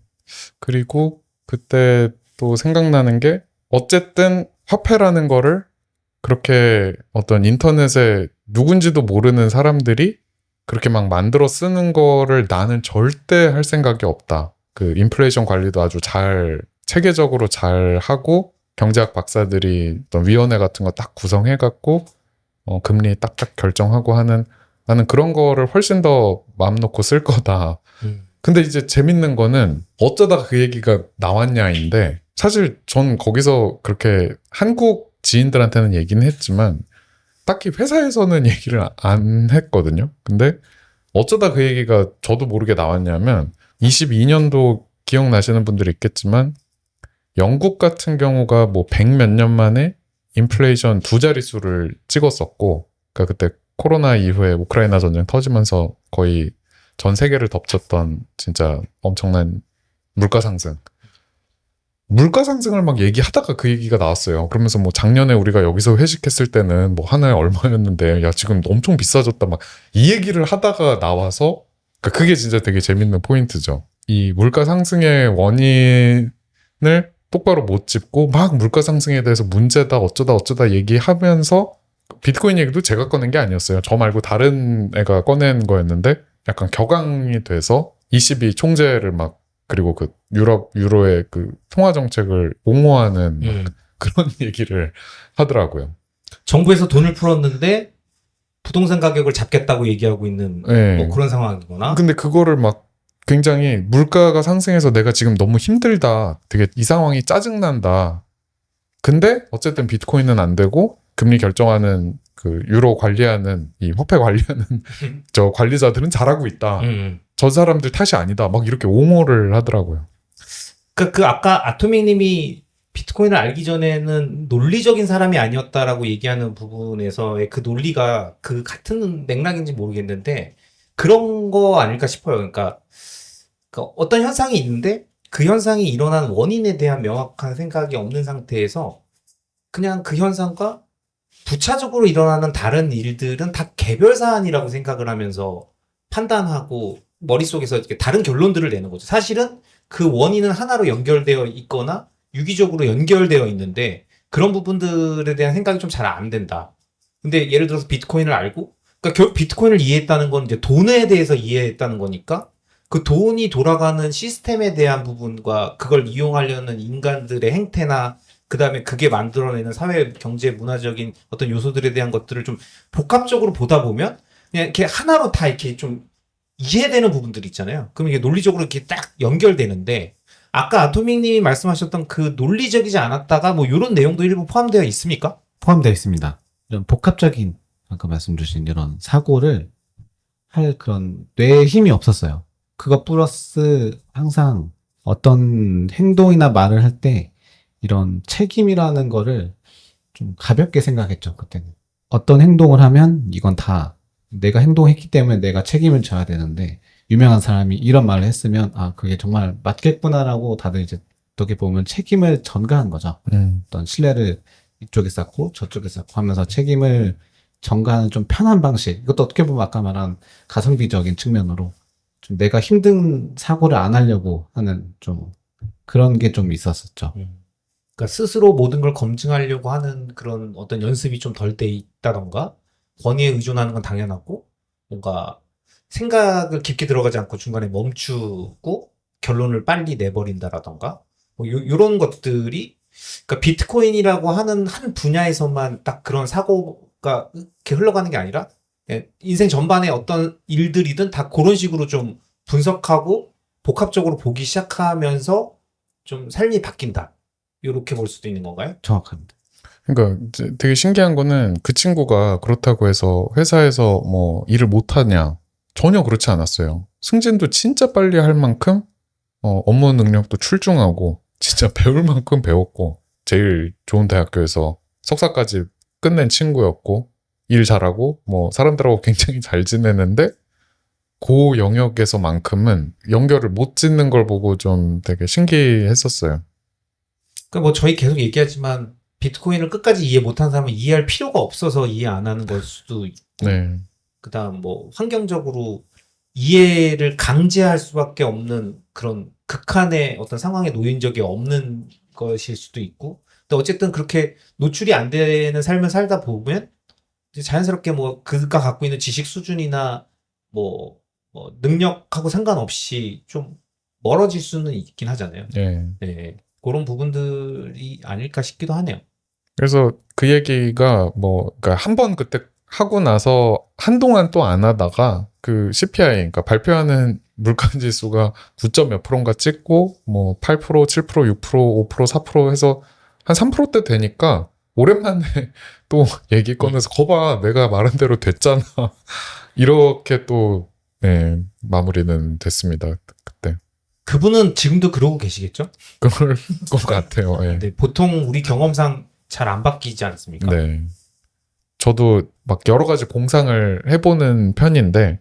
그리고 그때 또 생각나는 게 어쨌든 화폐라는 거를 그렇게 어떤 인터넷에 누군지도 모르는 사람들이 그렇게 막 만들어 쓰는 거를 나는 절대 할 생각이 없다. 그 인플레이션 관리도 아주 잘 체계적으로 잘 하고 경제학 박사들이 어떤 위원회 같은 거 딱 구성해갖고 금리 딱딱 결정하고 하는 나는 그런 거를 훨씬 더 마음 놓고 쓸 거다. 근데 이제 재밌는 거는 어쩌다가 그 얘기가 나왔냐인데 사실 전 거기서 그렇게 한국 지인들한테는 얘기는 했지만 딱히 회사에서는 얘기를 안 했거든요. 근데 어쩌다 그 얘기가 저도 모르게 나왔냐면 22년도 기억나시는 분들이 있겠지만 영국 같은 경우가 뭐 100 몇 년 만에 인플레이션 2자릿수를 찍었었고 그러니까 그때 코로나 이후에 우크라이나 전쟁 터지면서 거의 전 세계를 덮쳤던 진짜 엄청난 물가 상승. 물가 상승을 막 얘기하다가 그 얘기가 나왔어요. 그러면서 뭐 작년에 우리가 여기서 회식했을 때는 뭐 하나에 얼마였는데 야 지금 엄청 비싸졌다 막 이 얘기를 하다가 나와서 그러니까 그게 진짜 되게 재밌는 포인트죠. 이 물가 상승의 원인을 똑바로 못 짚고 막 물가 상승에 대해서 문제다 어쩌다 얘기하면서 비트코인 얘기도 제가 꺼낸 게 아니었어요. 저 말고 다른 애가 꺼낸 거였는데 약간 격앙이 돼서 22 총재를 막 그리고 그 유로의 그 통화 정책을 옹호하는 그런 얘기를 하더라고요. 정부에서 돈을 풀었는데 부동산 가격을 잡겠다고 얘기하고 있는 네. 뭐 그런 상황이구나. 근데 그거를 막 굉장히 물가가 상승해서 내가 지금 너무 힘들다. 되게 이 상황이 짜증난다. 근데 어쨌든 비트코인은 안 되고 금리 결정하는 그 유로 관리하는 이 화폐 관리하는 저 관리자들은 잘하고 있다. 저 사람들 탓이 아니다. 막 이렇게 옹호를 하더라고요. 그 아까 아토믹님이 비트코인을 알기 전에는 논리적인 사람이 아니었다라고 얘기하는 부분에서의 그 논리가 그 같은 맥락인지 모르겠는데 그런 거 아닐까 싶어요. 그러니까 어떤 현상이 있는데 그 현상이 일어난 원인에 대한 명확한 생각이 없는 상태에서 그냥 그 현상과 부차적으로 일어나는 다른 일들은 다 개별 사안이라고 생각을 하면서 판단하고 머릿속에서 이렇게 다른 결론들을 내는 거죠. 사실은 그 원인은 하나로 연결되어 있거나 유기적으로 연결되어 있는데 그런 부분들에 대한 생각이 좀 잘 안 된다. 근데 예를 들어서 비트코인을 알고 그러니까 결국 비트코인을 이해했다는 건 이제 돈에 대해서 이해했다는 거니까 그 돈이 돌아가는 시스템에 대한 부분과 그걸 이용하려는 인간들의 행태나 그 다음에 그게 만들어내는 사회, 경제, 문화적인 어떤 요소들에 대한 것들을 좀 복합적으로 보다 보면 그냥 이렇게 하나로 다 이렇게 좀 이해되는 부분들이 있잖아요. 그럼 이게 논리적으로 이렇게 딱 연결되는데 아까 아토믹님이 말씀하셨던 그 논리적이지 않았다가 뭐 이런 내용도 일부 포함되어 있습니까? 포함되어 있습니다. 이런 복합적인 아까 말씀 주신 이런 사고를 할 그런 뇌에 힘이 없었어요. 그거 플러스 항상 어떤 행동이나 말을 할 때 이런 책임이라는 거를 좀 가볍게 생각했죠, 그때는. 어떤 행동을 하면 이건 다 내가 행동했기 때문에 내가 책임을 져야 되는데 유명한 사람이 이런 말을 했으면 아 그게 정말 맞겠구나라고 다들 이제 어떻게 보면 책임을 전가한 거죠. 어떤 신뢰를 이쪽에 쌓고 저쪽에 쌓고 하면서 책임을 전가하는 좀 편한 방식. 이것도 어떻게 보면 아까 말한 가성비적인 측면으로 좀 내가 힘든 사고를 안 하려고 하는 좀 그런 게 좀 있었었죠. 그러니까 스스로 모든 걸 검증하려고 하는 그런 어떤 연습이 좀 덜 돼 있다던가 권위에 의존하는 건 당연하고 뭔가 생각을 깊게 들어가지 않고 중간에 멈추고 결론을 빨리 내버린다라던가 뭐 요런 것들이 그러니까 비트코인이라고 하는 한 분야에서만 딱 그런 사고가 이렇게 흘러가는 게 아니라 인생 전반에 어떤 일들이든 다 그런 식으로 좀 분석하고 복합적으로 보기 시작하면서 좀 삶이 바뀐다. 이렇게 볼 수도 있는 건가요? 정확합니다. 그러니까 이제 되게 신기한 거는 그 친구가 그렇다고 해서 회사에서 뭐 일을 못하냐 전혀 그렇지 않았어요. 승진도 진짜 빨리 할 만큼 업무 능력도 출중하고 진짜 배울 만큼 배웠고 제일 좋은 대학교에서 석사까지 끝낸 친구였고 일 잘하고 뭐 사람들하고 굉장히 잘 지내는데 그 영역에서만큼은 연결을 못 짓는 걸 보고 좀 되게 신기했었어요. 그러니까 뭐 저희 계속 얘기하지만 비트코인을 끝까지 이해 못한 사람은 이해할 필요가 없어서 이해 안 하는 걸 수도 있고, 네. 그다음 뭐 환경적으로 이해를 강제할 수밖에 없는 그런 극한의 어떤 상황에 놓인 적이 없는 것일 수도 있고, 근데 어쨌든 그렇게 노출이 안 되는 삶을 살다 보면 이제 자연스럽게 뭐 그가 갖고 있는 지식 수준이나 뭐 능력하고 상관없이 좀 멀어질 수는 있긴 하잖아요. 네. 네, 그런 부분들이 아닐까 싶기도 하네요. 그래서 그 얘기가 뭐, 그러니까 한 번 그때 하고 나서 한동안 또 안 하다가 그 CPI, 그러니까 발표하는 물가 지수가 9점 몇 프로인가 찍고 뭐 8%, 7%, 6%, 5%, 4% 해서 한 3%대 되니까 오랜만에 또 얘기 꺼내서 거봐 내가 말한 대로 됐잖아. 이렇게 또 네, 마무리는 됐습니다. 그때. 그분은 지금도 그러고 계시겠죠? 그럴 것 같아요. 예. 네, 보통 우리 경험상 잘 안 바뀌지 않습니까? 네. 저도 막 여러 가지 공상을 해보는 편인데,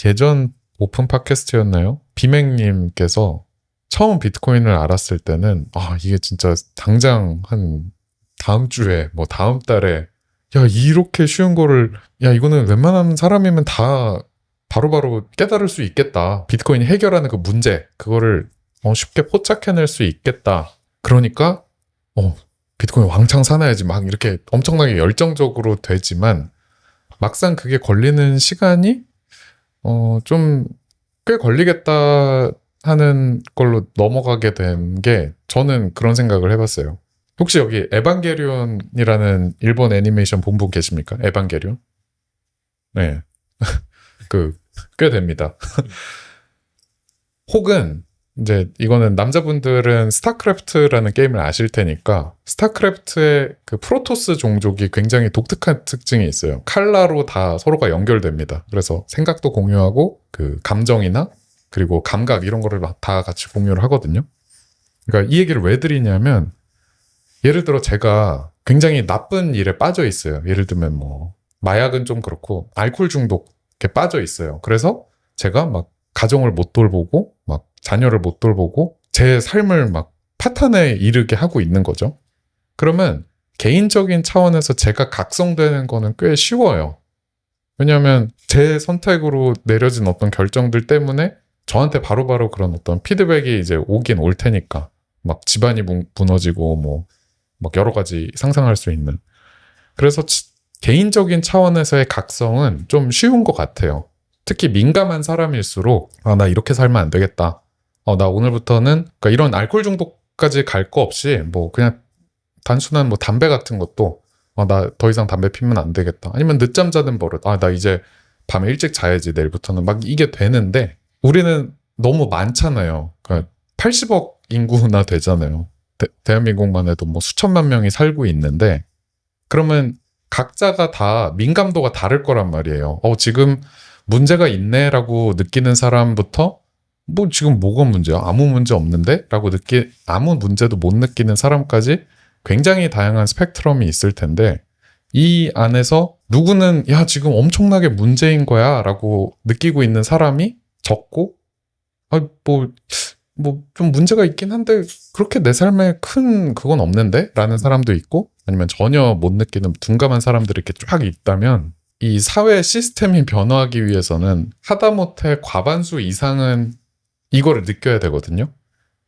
예전 오픈 팟캐스트였나요? 비맹님께서 처음 비트코인을 알았을 때는, 아, 이게 진짜 당장 한 다음 주에, 뭐 다음 달에, 야, 이렇게 쉬운 거를, 야, 이거는 웬만한 사람이면 다 바로바로 깨달을 수 있겠다. 비트코인이 해결하는 그 문제, 그거를 쉽게 포착해낼 수 있겠다. 그러니까, 비트코인 왕창 사놔야지 막 이렇게 엄청나게 열정적으로 되지만 막상 그게 걸리는 시간이 좀 꽤 걸리겠다 하는 걸로 넘어가게 된 게 저는 그런 생각을 해봤어요. 혹시 여기 에반게리온이라는 일본 애니메이션 본 분 계십니까? 에반게리온? 네. 꽤 됩니다. 혹은 이제 이거는 남자분들은 스타크래프트라는 게임을 아실 테니까 스타크래프트의 그 프로토스 종족이 굉장히 독특한 특징이 있어요. 칼라로 다 서로가 연결됩니다. 그래서 생각도 공유하고 그 감정이나 그리고 감각 이런 거를 다 같이 공유를 하거든요. 그러니까 이 얘기를 왜 드리냐면 예를 들어 제가 굉장히 나쁜 일에 빠져 있어요. 예를 들면 뭐 마약은 좀 그렇고 알코올 중독에 빠져 있어요. 그래서 제가 막 가정을 못 돌보고 막 자녀를 못 돌보고 제 삶을 막 파탄에 이르게 하고 있는 거죠. 그러면 개인적인 차원에서 제가 각성되는 거는 꽤 쉬워요. 왜냐하면 제 선택으로 내려진 어떤 결정들 때문에 저한테 바로바로 그런 어떤 피드백이 이제 오긴 올 테니까 막 집안이 무너지고 뭐 막 여러 가지 상상할 수 있는. 그래서 개인적인 차원에서의 각성은 좀 쉬운 것 같아요. 특히 민감한 사람일수록 나 이렇게 살면 안 되겠다. 나 오늘부터는 그러니까 이런 알코올 중독까지 갈 거 없이 뭐 그냥 단순한 뭐 담배 같은 것도 나 더 이상 담배 피면 안 되겠다. 아니면 늦잠 자는 버릇. 나 이제 밤에 일찍 자야지 내일부터는 막 이게 되는데 우리는 너무 많잖아요. 그러니까 80억 인구나 되잖아요. 대한민국만 해도 뭐 수천만 명이 살고 있는데 그러면 각자가 다 민감도가 다를 거란 말이에요. 지금 문제가 있네라고 느끼는 사람부터 뭐 지금 뭐가 문제야? 아무 문제 없는데? 라고 아무 문제도 못 느끼는 사람까지 굉장히 다양한 스펙트럼이 있을 텐데 이 안에서 누구는 야 지금 엄청나게 문제인 거야 라고 느끼고 있는 사람이 적고 뭐 좀 문제가 있긴 한데 그렇게 내 삶에 큰 그건 없는데? 라는 사람도 있고 아니면 전혀 못 느끼는 둔감한 사람들이 이렇게 쫙 있다면 이 사회 시스템이 변화하기 위해서는 하다못해 과반수 이상은 이거를 느껴야 되거든요.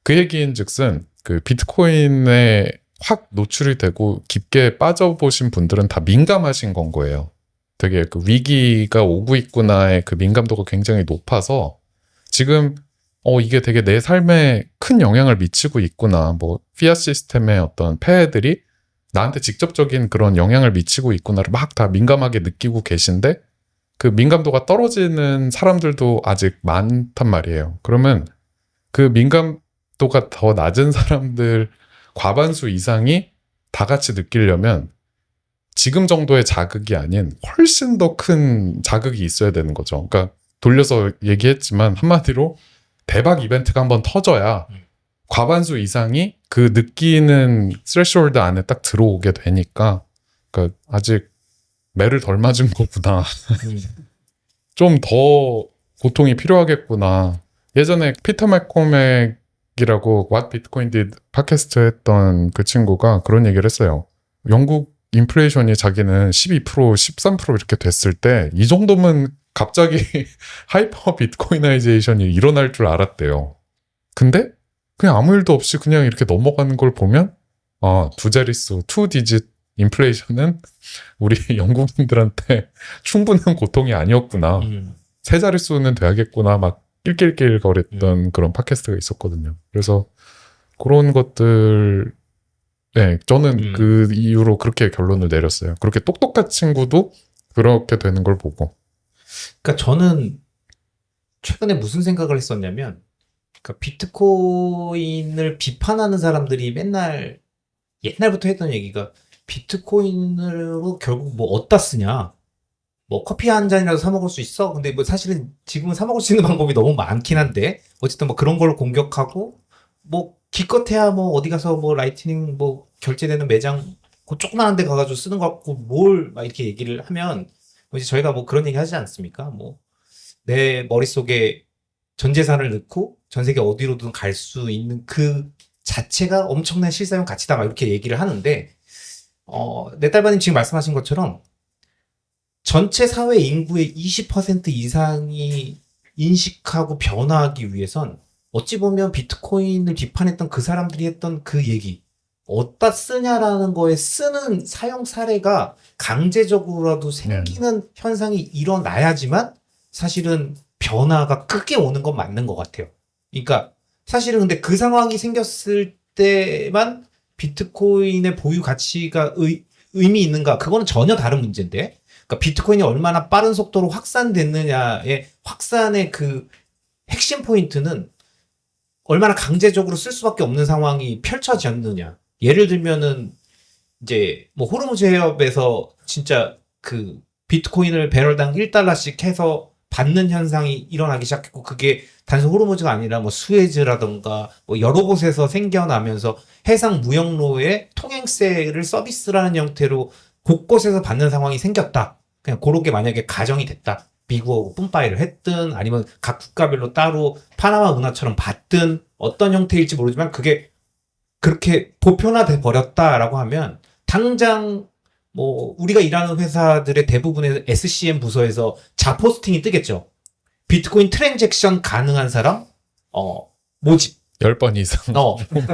그 얘기인 즉슨 그 비트코인에 확 노출이 되고 깊게 빠져보신 분들은 다 민감하신 건 거예요. 되게 그 위기가 오고 있구나의 그 민감도가 굉장히 높아서 지금 이게 되게 내 삶에 큰 영향을 미치고 있구나. 뭐 피아 시스템의 어떤 폐해들이 나한테 직접적인 그런 영향을 미치고 있구나를 막 다 민감하게 느끼고 계신데 그 민감도가 떨어지는 사람들도 아직 많단 말이에요. 그러면 그 민감도가 더 낮은 사람들 과반수 이상이 다 같이 느끼려면 지금 정도의 자극이 아닌 훨씬 더 큰 자극이 있어야 되는 거죠. 그러니까 돌려서 얘기했지만 한마디로 대박 이벤트가 한번 터져야 과반수 이상이 그 느끼는 스레시홀드 안에 딱 들어오게 되니까 아직 매를 덜 맞은 거구나. 좀 더 고통이 필요하겠구나. 예전에 피터 맥코맥이라고 What Bitcoin Did 팟캐스트 했던 그 친구가 그런 얘기를 했어요. 영국 인플레이션이 자기는 12%, 13% 이렇게 됐을 때 이 정도면 갑자기 하이퍼 비트코이나이제이션이 일어날 줄 알았대요. 근데 그냥 아무 일도 없이 그냥 이렇게 넘어가는 걸 보면 두 자릿수, 2디짓 인플레이션은 우리 영국인들한테 충분한 고통이 아니었구나. 세 자릿수는 돼야겠구나. 막 낄낄낄 거렸던 그런 팟캐스트가 있었거든요. 그래서 그런 것들, 네, 저는 그 이후로 그렇게 결론을 내렸어요. 그렇게 똑똑한 친구도 그렇게 되는 걸 보고. 그러니까 저는 최근에 무슨 생각을 했었냐면, 그러니까 비트코인을 비판하는 사람들이 맨날 옛날부터 했던 얘기가 비트코인으로 결국 뭐 어디다 쓰냐? 뭐 커피 한 잔이라도 사 먹을 수 있어? 근데 뭐 사실은 지금은 사 먹을 수 있는 방법이 너무 많긴 한데 어쨌든 뭐 그런 걸 공격하고 뭐 기껏해야 뭐 어디 가서 뭐 라이트닝 뭐 결제되는 매장 그 조그만한 데 가가지고 쓰는 거 갖고 뭘 막 이렇게 얘기를 하면 뭐 이제 저희가 뭐 그런 얘기 하지 않습니까? 뭐 내 머릿속에 전 재산을 넣고 전 세계 어디로든 갈 수 있는 그 자체가 엄청난 실사용 가치다 막 이렇게 얘기를 하는데 내 딸바님 지금 말씀하신 것처럼 전체 사회 인구의 20% 이상이 인식하고 변화하기 위해선 어찌 보면 비트코인을 비판했던 그 사람들이 했던 그 얘기 어디다 쓰냐라는 거에 쓰는 사용 사례가 강제적으로라도 생기는 현상이 일어나야지만 사실은 변화가 크게 오는 건 맞는 것 같아요. 그러니까 사실은 근데 그 상황이 생겼을 때만 비트코인의 보유 가치가 의미 있는가? 그거는 전혀 다른 문제인데 그러니까 비트코인이 얼마나 빠른 속도로 확산됐느냐의 확산의 그 핵심 포인트는 얼마나 강제적으로 쓸 수밖에 없는 상황이 펼쳐졌느냐. 예를 들면은 이제 뭐 호르무즈 해협에서 진짜 그 비트코인을 배럴당 1달러씩 해서 받는 현상이 일어나기 시작했고 그게 단순 호르무즈가 아니라 뭐 수에즈라던가 뭐 여러 곳에서 생겨나면서 해상 무역로에 통행세를 서비스라는 형태로 곳곳에서 받는 상황이 생겼다. 그냥 그렇게 만약에 가정이 됐다. 미국하고 뿜빠이를 했든 아니면 각 국가별로 따로 파나마 운하처럼 받든 어떤 형태일지 모르지만 그게 그렇게 보편화돼 버렸다라고 하면 당장 뭐 우리가 일하는 회사들의 대부분의 SCM 부서에서 자포스팅이 뜨겠죠. 비트코인 트랜잭션 가능한 사람 모집 10번 이상.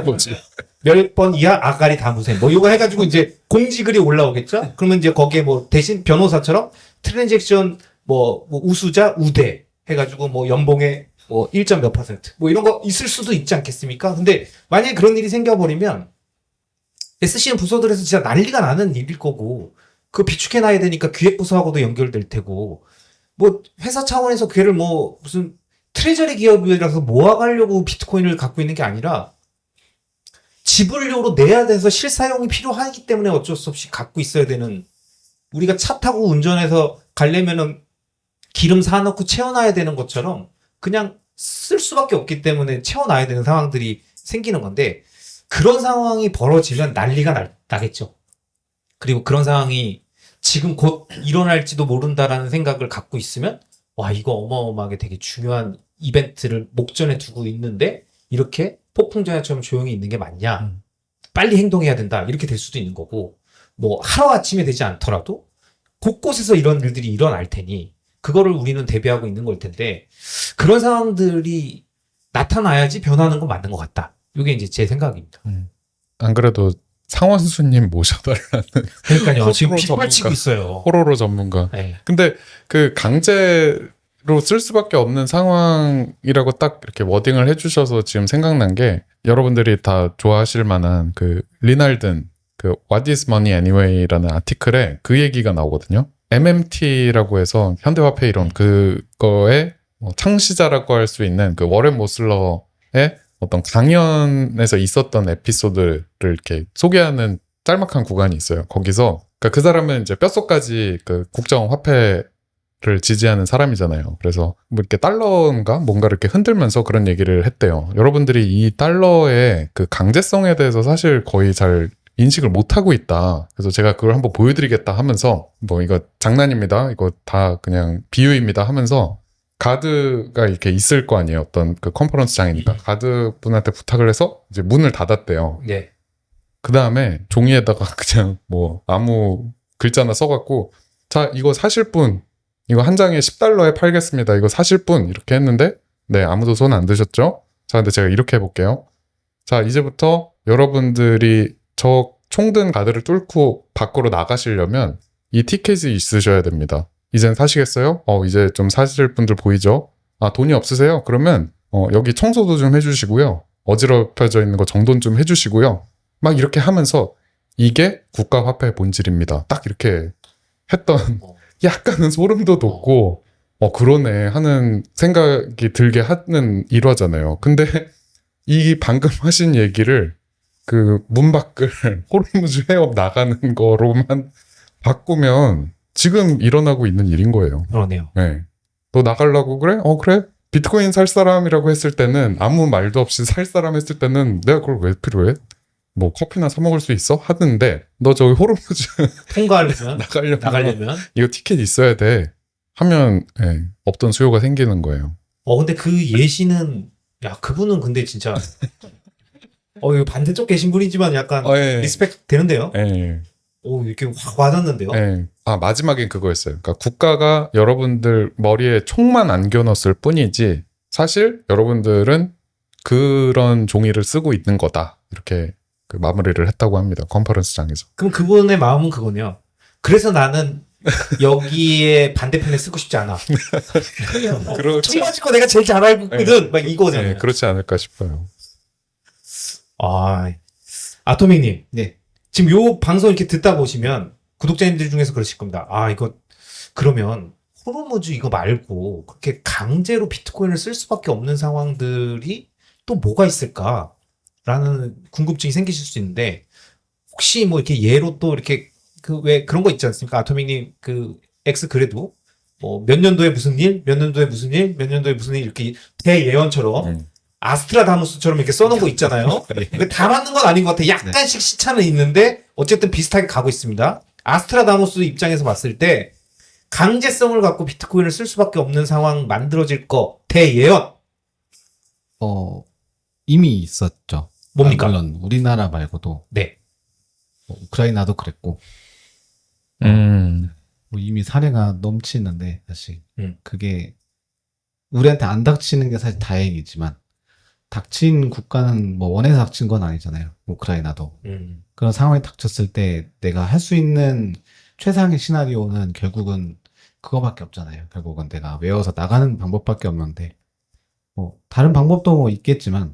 모집. 몇 번 이하 아가리 다 무생 뭐 이거 해가지고 이제 공지글이 올라오겠죠. 그러면 이제 거기에 뭐 대신 변호사처럼 트랜잭션 뭐 우수자 우대 해가지고 뭐 연봉의 뭐 1점 몇 %뭐 이런 거 있을 수도 있지 않겠습니까? 근데 만약에 그런 일이 생겨버리면 SCM 부서들에서 진짜 난리가 나는 일일 거고 그거 비축해놔야 되니까 기획부서하고도 연결될 테고 뭐 회사 차원에서 걔를 뭐 무슨 트레저리 기업이라서 모아가려고 비트코인을 갖고 있는 게 아니라 지불료로 내야 돼서 실사용이 필요하기 때문에 어쩔 수 없이 갖고 있어야 되는 우리가 차 타고 운전해서 가려면은 기름 사놓고 채워놔야 되는 것처럼 그냥 쓸 수밖에 없기 때문에 채워놔야 되는 상황들이 생기는 건데 그런 상황이 벌어지면 난리가 나겠죠. 그리고 그런 상황이 지금 곧 일어날지도 모른다라는 생각을 갖고 있으면 와 이거 어마어마하게 되게 중요한 이벤트를 목전에 두고 있는데 이렇게 폭풍전야처럼 조용히 있는 게 맞냐 빨리 행동해야 된다 이렇게 될 수도 있는 거고 뭐 하루아침에 되지 않더라도 곳곳에서 이런 일들이 일어날 테니 그거를 우리는 대비하고 있는 걸 텐데 그런 상황들이 나타나야지 변하는 건 맞는 것 같다. 이게 이제 제 생각입니다. 안 그래도 상원수님 모셔달라는 그러니까요. 지금 호불호 빗발치고 전문가. 있어요. 호로로 전문가. 네. 근데 그 강제로 쓸 수밖에 없는 상황이라고 딱 이렇게 워딩을 해주셔서 지금 생각난 게 여러분들이 다 좋아하실 만한 그 리날든 그 What is Money Anyway라는 아티클에 그 얘기가 나오거든요. MMT라고 해서 현대화폐 이론 그거의 창시자라고 할 수 있는 그 워렌 모슬러의 어떤 강연에서 있었던 에피소드를 이렇게 소개하는 짤막한 구간이 있어요. 거기서 그러니까 그 사람은 이제 뼛속까지 그 국정 화폐를 지지하는 사람이잖아요. 그래서 뭐 이렇게 달러인가 뭔가 이렇게 흔들면서 그런 얘기를 했대요. 여러분들이 이 달러의 그 강제성에 대해서 사실 거의 잘 인식을 못하고 있다. 그래서 제가 그걸 한번 보여드리겠다 하면서 뭐 이거 장난입니다. 이거 다 그냥 비유입니다 하면서 가드가 이렇게 있을 거 아니에요. 어떤 그 컨퍼런스장이니까 가드 분한테 부탁을 해서 이제 문을 닫았대요. 네. 그 다음에 종이에다가 그냥 뭐 아무 글자나 써갖고 자 이거 사실 분 이거 한 장에 $10에 팔겠습니다. 이거 사실 분 이렇게 했는데 네 아무도 손 안 드셨죠? 자 근데 제가 이렇게 해볼게요. 자 이제부터 여러분들이 저 총든 가드를 뚫고 밖으로 나가시려면 이 티켓이 있으셔야 됩니다. 이젠 사시겠어요? 이제 좀 사실 분들 보이죠? 아 돈이 없으세요? 그러면 여기 청소도 좀 해주시고요. 어지럽혀져 있는 거 정돈 좀 해주시고요. 막 이렇게 하면서 이게 국가화폐의 본질입니다. 딱 이렇게 했던 약간은 소름도 돋고 그러네 하는 생각이 들게 하는 일화잖아요. 근데 이 방금 하신 얘기를 그 문 밖을 호르무즈 해협 나가는 거로만 바꾸면 지금 일어나고 있는 일인 거예요. 그러네요. 네. 너 나가려고 그래? 그래. 비트코인 살 사람이라고 했을 때는 아무 말도 없이 살 사람 했을 때는 내가 그걸 왜 필요해? 뭐 커피나 사 먹을 수 있어? 하는데 너 저기 호르무즈 통과하려면 나가려면 이거 티켓 있어야 돼 하면 없던 수요가 생기는 거예요. 근데 그 예시는 야 그분은 근데 진짜 이거 반대쪽 계신 분이지만 약간 리스펙 되는데요. 이렇게 확 와닿는데요. 마지막엔 그거였어요. 그러니까 국가가 여러분들 머리에 총만 안 겨눴을 뿐이지 사실 여러분들은 그런 종이를 쓰고 있는 거다. 이렇게 그 마무리를 했다고 합니다. 컨퍼런스장에서. 그럼 그분의 마음은 그거네요. 그래서 나는 여기에 반대편에 쓰고 싶지 않아. 그렇지. 청바지 거 내가 제일 잘 알고 있거든. 막 이거잖아요. 그렇지 않을까 싶어요. 아토믹님. 네. 지금 요 방송 이렇게 듣다 보시면 구독자님들 중에서 그러실 겁니다. 이거 그러면 호르무즈 이거 말고 그렇게 강제로 비트코인을 쓸 수밖에 없는 상황들이 또 뭐가 있을까라는 궁금증이 생기실 수 있는데 혹시 뭐 이렇게 예로 또 이렇게 그 왜 그런 거 있지 않습니까? 아토믹님 그 X 그래도 뭐 몇 년도에 무슨 일, 몇 년도에 무슨 일, 몇 년도에 무슨 일 이렇게 대예언처럼 아스트라다무스처럼 이렇게 써놓은 거 있잖아요. 다 맞는 건 아닌 것 같아. 약간씩 시차는 있는데 어쨌든 비슷하게 가고 있습니다. 아스트라다무스 입장에서 봤을 때 강제성을 갖고 비트코인을 쓸 수밖에 없는 상황 만들어질 거 대예언. 이미 있었죠. 뭡니까? 물론 우리나라 말고도 네. 우크라이나도 그랬고 뭐 이미 사례가 넘치는데 사실 그게 우리한테 안 닥치는 게 사실 다행이지만 닥친 국가는 뭐 원해서 닥친 건 아니잖아요. 우크라이나도. 그런 상황이 닥쳤을 때 내가 할 수 있는 최상의 시나리오는 결국은 그거밖에 없잖아요. 결국은 내가 외워서 나가는 방법밖에 없는데 뭐 다른 방법도 뭐 있겠지만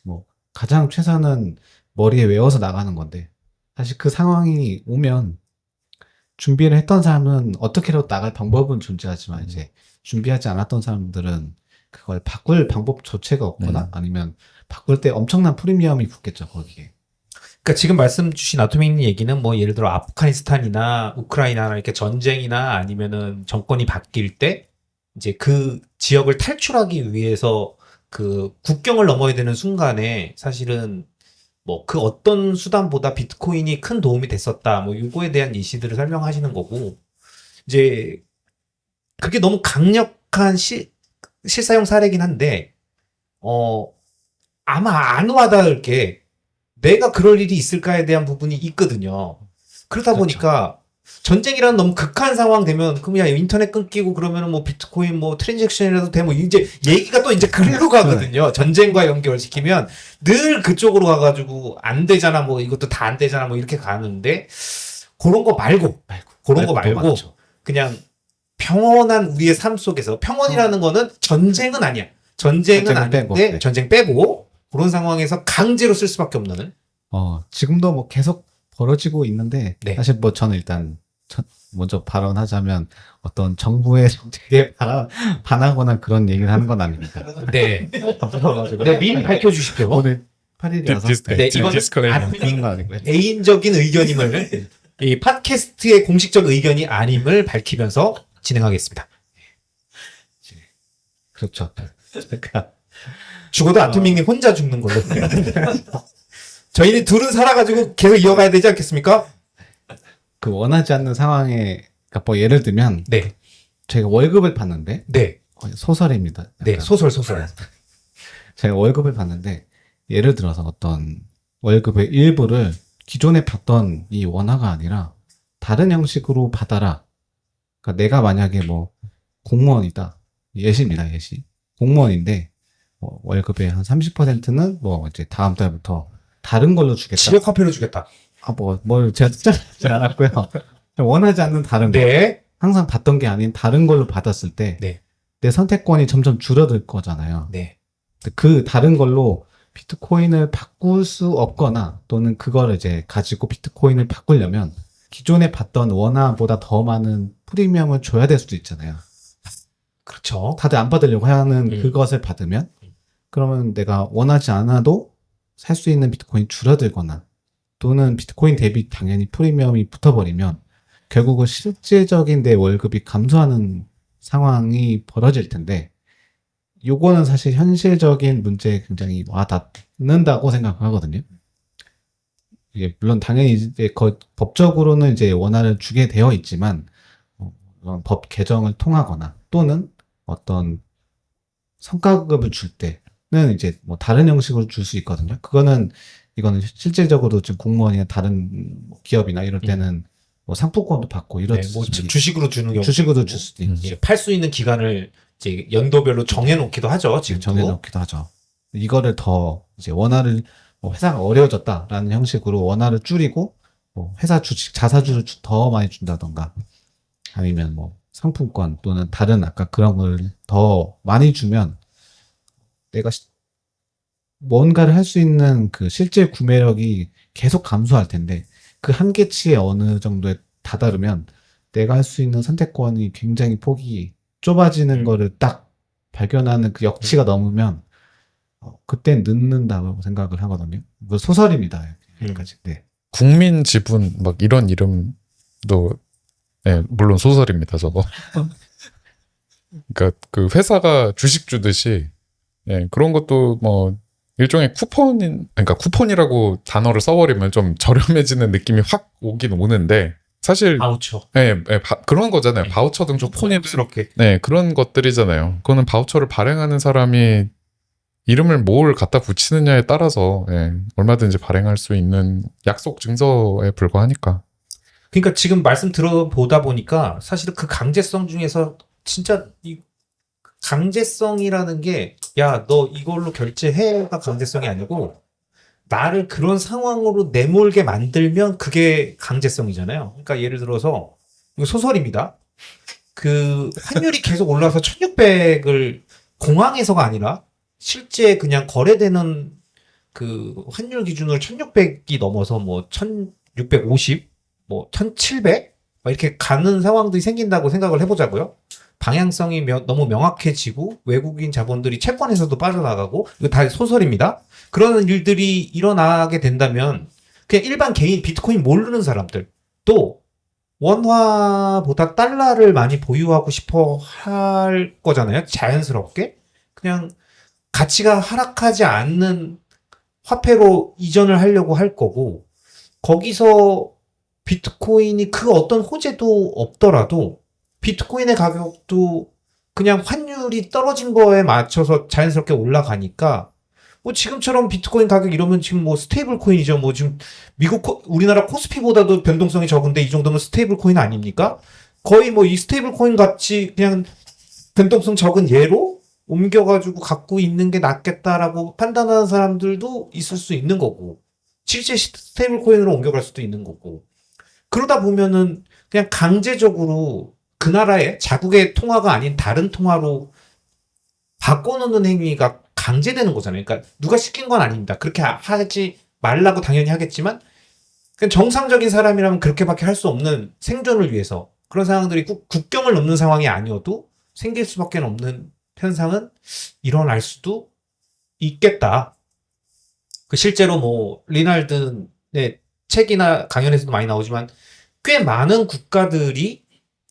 뭐 가장 최선은 머리에 외워서 나가는 건데 사실 그 상황이 오면 준비를 했던 사람은 어떻게라도 나갈 방법은 존재하지만 이제 준비하지 않았던 사람들은 그걸 바꿀 방법 조차가 없거나 아니면 바꿀 때 엄청난 프리미엄이 붙겠죠 거기에. 그러니까 지금 말씀 주신 아토믹님 얘기는 뭐 예를 들어 아프가니스탄이나 우크라이나나 이렇게 전쟁이나 아니면은 정권이 바뀔 때 이제 그 지역을 탈출하기 위해서 그 국경을 넘어야 되는 순간에 사실은 뭐 그 어떤 수단보다 비트코인이 큰 도움이 됐었다. 뭐 이거에 대한 예시들을 설명하시는 거고 이제 그게 너무 강력한 실사용 사례긴 한데 아마 안 와닿을 게 내가 그럴 일이 있을까에 대한 부분이 있거든요. 그러다 그렇죠. 보니까 전쟁이라는 너무 극한 상황 되면 그냥 인터넷 끊기고 그러면은 뭐 비트코인 뭐 트랜잭션이라도 되면 이제 얘기가 또 이제 그리로 가거든요. 전쟁과 연결시키면 늘 그쪽으로 가가지고 안 되잖아 뭐 이것도 다 안 되잖아 뭐 이렇게 가는데 그런 거 말고 그런 거 말고 맞죠. 그냥 평온한 우리의 삶 속에서 평온이라는 거는 전쟁은 아니야. 전쟁은 전쟁은 아닌데 빼고, 네. 전쟁 빼고 그런 상황에서 강제로 쓸 수밖에 없는 지금도 뭐 계속 벌어지고 있는데 네. 사실 뭐 저는 일단 먼저 발언하자면 어떤 정부의 정책에 반하거나 그런 얘기를 하는 건 아닙니다. 네. 부러워가지고. 네, 미리 밝혀주십시오. 오늘 8일이라서 네, 이거는 그런 거 아니고요. 개인적인 의견임을 이 팟캐스트의 공식적 의견이 아님을 밝히면서 진행하겠습니다. 그렇죠. 제가 죽어도 아토믹님 혼자 죽는 걸로. 저희는 둘은 살아가지고 계속 이어가야 되지 않겠습니까? 그 원하지 않는 상황에 그러니까 뭐 예를 들면 네, 제가 월급을 받는데 네, 소설입니다. 네, 약간. 소설. 제가 월급을 받는데 예를 들어서 어떤 월급의 일부를 기존에 받던 이 원화가 아니라 다른 형식으로 받아라. 그러니까 내가 만약에 뭐 공무원이다. 예시입니다, 예시. 공무원인데 월급의 한 30%는 뭐 이제 다음 달부터 다른 걸로 주겠다. 지역 화폐로 주겠다. 뭘 제가 특정하지 않았고요. 원하지 않는 다른 거. 네. 항상 받던 게 아닌 다른 걸로 받았을 때 네. 내 선택권이 점점 줄어들 거잖아요. 네. 그 다른 걸로 비트코인을 바꿀 수 없거나 또는 그거를 이제 가지고 비트코인을 바꾸려면 기존에 받던 원화보다 더 많은 프리미엄을 줘야 될 수도 있잖아요. 그렇죠. 다들 안 받으려고 하는 음. 그것을 받으면 그러면 내가 원하지 않아도 살 수 있는 비트코인이 줄어들거나 또는 비트코인 대비 당연히 프리미엄이 붙어버리면 결국은 실질적인 내 월급이 감소하는 상황이 벌어질 텐데 요거는 사실 현실적인 문제에 굉장히 와닿는다고 생각하거든요. 이게 물론 당연히 이제 법적으로는 이제 원화를 주게 되어 있지만 그런 법 개정을 통하거나 또는 어떤 성과급을 줄 때는 이제 뭐 다른 형식으로 줄 수 있거든요. 이거는 실질적으로 지금 공무원이나 다른 기업이나 이럴 때는 뭐 상품권도 받고 이럴 네, 뭐 수도 주식으로 주는 경우 주식으로 줄 수도 있고 이제 팔 수 있는 기간을 이제 연도별로 정해놓기도 하죠. 지금 정해놓기도 하죠. 이거를 더 이제 원화를 뭐 회사가 어려워졌다라는 형식으로 원화를 줄이고 뭐 회사 주식 자사주를 더 많이 준다던가 아니면 뭐 상품권 또는 다른 아까 그런 걸 더 많이 주면 내가 뭔가를 할 수 있는 그 실제 구매력이 계속 감소할 텐데 그 한계치에 어느 정도에 다다르면 내가 할 수 있는 선택권이 굉장히 폭이 좁아지는 거를 딱 발견하는 그 역치가 넘으면 그때 늦는다고 생각을 하거든요. 뭐 소설입니다. 여기까지. 네. 국민 지분 막 이런 이름도 네, 물론 소설입니다. 저거. 그러니까 그 회사가 주식 주듯이 예, 그런 것도 뭐 일종의 그러니까 쿠폰이라고 단어를 써버리면 좀 저렴해지는 느낌이 확 오긴 오는데 사실 바우처. 그런 거잖아요. 바우처 등 쿠폰이 스럽게. 네, 그런 것들이잖아요. 그거는 바우처를 발행하는 사람이 이름을 뭘 갖다 붙이느냐에 따라서 얼마든지 발행할 수 있는 약속 증서에 불과하니까. 그러니까 지금 말씀 들어보다 보니까 사실은 그 강제성 중에서 진짜 이 강제성이라는 게 야, 너 이걸로 결제해가 강제성이 아니고 나를 그런 상황으로 내몰게 만들면 그게 강제성이잖아요. 그러니까 예를 들어서 이거 소설입니다. 그 환율이 계속 올라서 1600을 공항에서가 아니라 실제 그냥 거래되는 그 환율 기준으로 1600이 넘어서 뭐 1650, 뭐 1700? 막 이렇게 가는 상황들이 생긴다고 생각을 해보자고요. 방향성이 너무 명확해지고 외국인 자본들이 채권에서도 빠져나가고 이거 다 소설입니다. 그런 일들이 일어나게 된다면 그냥 일반 개인 비트코인 모르는 사람들 또 원화보다 달러를 많이 보유하고 싶어 할 거잖아요. 자연스럽게. 그냥 가치가 하락하지 않는 화폐로 이전을 하려고 할 거고 거기서 비트코인이 그 어떤 호재도 없더라도 비트코인의 가격도 그냥 환율이 떨어진 거에 맞춰서 자연스럽게 올라가니까 뭐 지금처럼 비트코인 가격 이러면 지금 뭐 스테이블 코인이죠. 뭐 지금 우리나라 코스피보다도 변동성이 적은데 이 정도면 스테이블 코인 아닙니까? 거의 뭐 이 스테이블 코인 같이 그냥 변동성 적은 예로 옮겨가지고 갖고 있는 게 낫겠다라고 판단하는 사람들도 있을 수 있는 거고 실제 스테이블 코인으로 옮겨갈 수도 있는 거고 그러다 보면은 그냥 강제적으로 그 나라의 자국의 통화가 아닌 다른 통화로 바꿔놓는 행위가 강제되는 거잖아요. 그러니까 누가 시킨 건 아닙니다. 그렇게 하지 말라고 당연히 하겠지만 그냥 정상적인 사람이라면 그렇게밖에 할 수 없는 생존을 위해서 그런 상황들이 국경을 넘는 상황이 아니어도 생길 수밖에 없는 현상은 일어날 수도 있겠다. 그 실제로 뭐 리날드의 책이나 강연에서도 많이 나오지만 꽤 많은 국가들이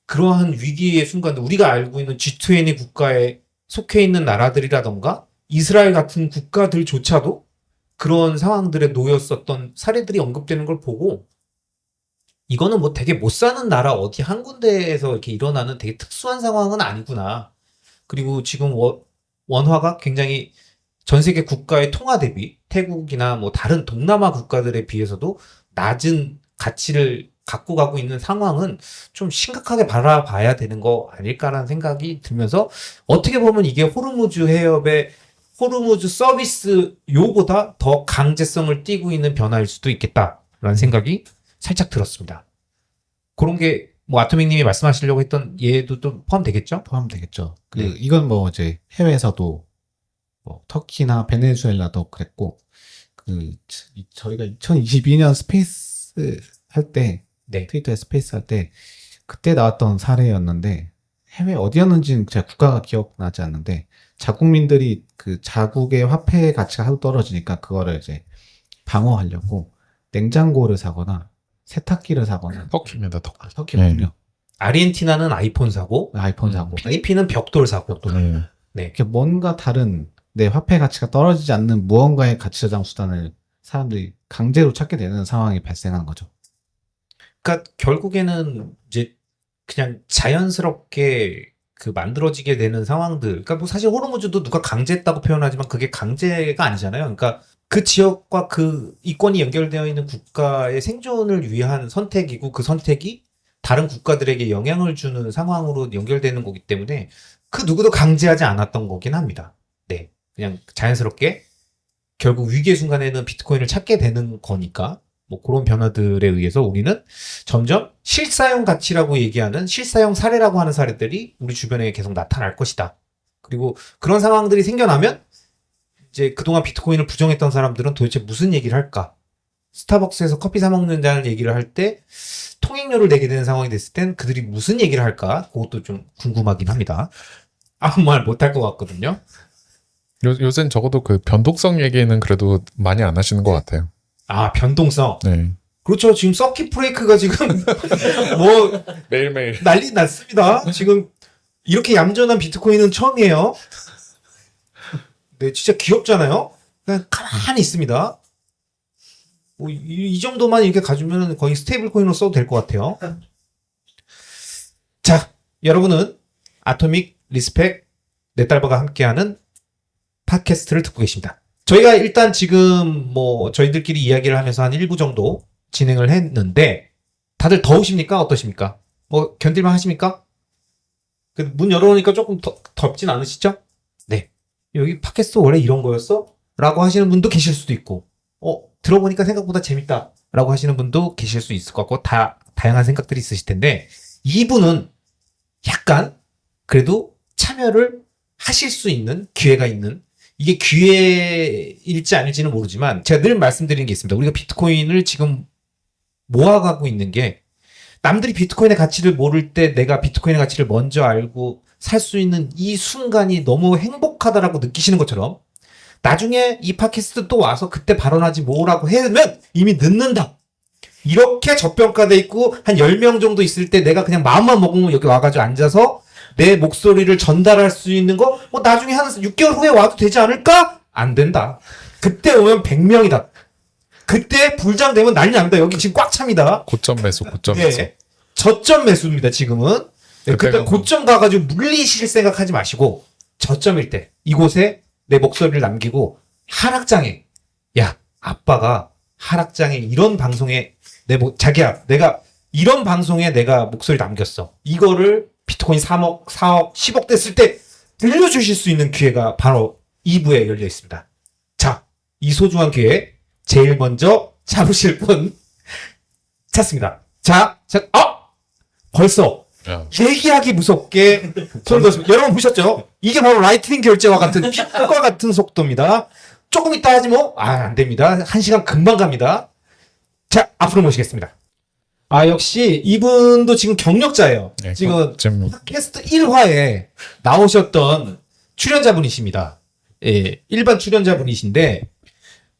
그러한 위기의 순간들 우리가 알고 있는 G20 국가에 속해 있는 나라들이라던가 이스라엘 같은 국가들조차도 그런 상황들에 놓였었던 사례들이 언급되는 걸 보고 이거는 뭐 되게 못 사는 나라 어디 한 군데에서 이렇게 일어나는 되게 특수한 상황은 아니구나. 그리고 지금 원화가 굉장히 전 세계 국가의 통화 대비 태국이나 뭐 다른 동남아 국가들에 비해서도 낮은 가치를 갖고 가고 있는 상황은 좀 심각하게 바라봐야 되는 거 아닐까라는 생각이 들면서 어떻게 보면 이게 호르무즈 해협의 호르무즈 서비스 요보다 더 강제성을 띠고 있는 변화일 수도 있겠다라는 생각이 살짝 들었습니다. 그런 게 뭐 아토믹님이 말씀하시려고 했던 얘도 좀 포함되겠죠? 포함되겠죠. 네. 이건 뭐 이제 해외에서도 뭐 터키나 베네수엘라도 그랬고 저희가 2022년 스페이스 할 때 네. 트위터에 스페이스 할 때 그때 나왔던 사례였는데 해외 어디였는지는 제가 국가가 기억나지 않는데 자국민들이 그 자국의 화폐 가치가 하도 떨어지니까 그거를 이제 방어하려고 냉장고를 사거나 세탁기를 사거나 터키입니다. 터키. 터키군요. 아르헨티나는 아이폰 사고 아이폰 사고 필리핀은 벽돌 사고 네. 이렇게 뭔가 다른 내 화폐 가치가 떨어지지 않는 무언가의 가치 저장 수단을 사람들이 강제로 찾게 되는 상황이 발생한 거죠. 그러니까 결국에는 이제 그냥 자연스럽게 그 만들어지게 되는 상황들. 그러니까 뭐 사실 호르무즈도 누가 강제했다고 표현하지만 그게 강제가 아니잖아요. 그러니까 그 지역과 그 이권이 연결되어 있는 국가의 생존을 위한 선택이고 그 선택이 다른 국가들에게 영향을 주는 상황으로 연결되는 거기 때문에 그 누구도 강제하지 않았던 거긴 합니다. 네. 그냥 자연스럽게 결국 위기의 순간에는 비트코인을 찾게 되는 거니까 뭐 그런 변화들에 의해서 우리는 점점 실사용 가치라고 얘기하는 실사용 사례라고 하는 사례들이 우리 주변에 계속 나타날 것이다. 그리고 그런 상황들이 생겨나면 이제 그동안 비트코인을 부정했던 사람들은 도대체 무슨 얘기를 할까? 스타벅스에서 커피 사 먹는다는 얘기를 할 때 통행료를 내게 되는 상황이 됐을 땐 그들이 무슨 얘기를 할까? 그것도 좀 궁금하긴 합니다. 아무 말 못할 것 같거든요. 요새는 적어도 그 변동성 얘기는 그래도 많이 안 하시는 것 같아요. 아, 변동성. 네. 그렇죠. 지금 서킷 브레이크가 지금 뭐 매일매일. 난리 났습니다. 지금 이렇게 얌전한 비트코인은 처음이에요. 네, 진짜 귀엽잖아요. 그냥 가만히 있습니다. 뭐 이 정도만 이렇게 가지면 거의 스테이블 코인으로 써도 될 것 같아요. 자, 여러분은 아토믹 리스펙 넷달바가 함께하는 팟캐스트를 듣고 계십니다. 저희가 일단 지금 뭐 저희들끼리 이야기를 하면서 한 1부 정도 진행을 했는데 다들 더우십니까? 어떠십니까? 뭐 견딜만 하십니까? 그 문 열어놓으니까 조금 덥진 않으시죠? 네. 여기 팟캐스트 원래 이런 거였어? 라고 하시는 분도 계실 수도 있고 들어보니까 생각보다 재밌다 라고 하시는 분도 계실 수 있을 것 같고 다양한 생각들이 있으실 텐데 2부는 약간 그래도 참여를 하실 수 있는 기회가 있는 이게 기회일지 아닐지는 모르지만 제가 늘 말씀드리는 게 있습니다. 우리가 비트코인을 지금 모아가고 있는 게 남들이 비트코인의 가치를 모를 때 내가 비트코인의 가치를 먼저 알고 살 수 있는 이 순간이 너무 행복하다라고 느끼시는 것처럼 나중에 이 팟캐스트 또 와서 그때 발언하지 뭐라고 하면 이미 늦는다. 이렇게 저평가돼 있고 한 10명 정도 있을 때 내가 그냥 마음만 먹으면 여기 와가지고 앉아서 내 목소리를 전달할 수 있는 거 뭐 나중에 한 6개월 후에 와도 되지 않을까? 안 된다. 그때 오면 100명이다. 그때 불장되면 난리 납니다. 여기 지금 꽉 찹니다. 고점 매수, 고점 매수. 네. 저점 매수입니다, 지금은. 네, 그때 그때가 고점 가가지고 물리실 생각하지 마시고, 저점일 때, 이곳에 내 목소리를 남기고, 하락장에, 야, 아빠가 하락장에 이런 방송에, 자기야, 내가, 이런 방송에 내가 목소리 남겼어. 이거를 비트코인 3억, 4억, 10억 됐을 때 들려주실 수 있는 기회가 바로 2부에 열려 있습니다. 자, 이 소중한 기회, 제일 먼저 잡으실 분 찾습니다. 벌써 야. 얘기하기 무섭게 손을 들었습니다. 여러분 보셨죠? 이게 바로 라이트닝 결제와 같은 빛과 같은 속도입니다. 조금 이따 하지 뭐? 안 됩니다. 1시간 금방 갑니다. 자, 앞으로 모시겠습니다. 역시 이분도 지금 경력자예요. 네, 지금 지금 팟캐스트 1화에 나오셨던 출연자분이십니다. 예, 일반 출연자분이신데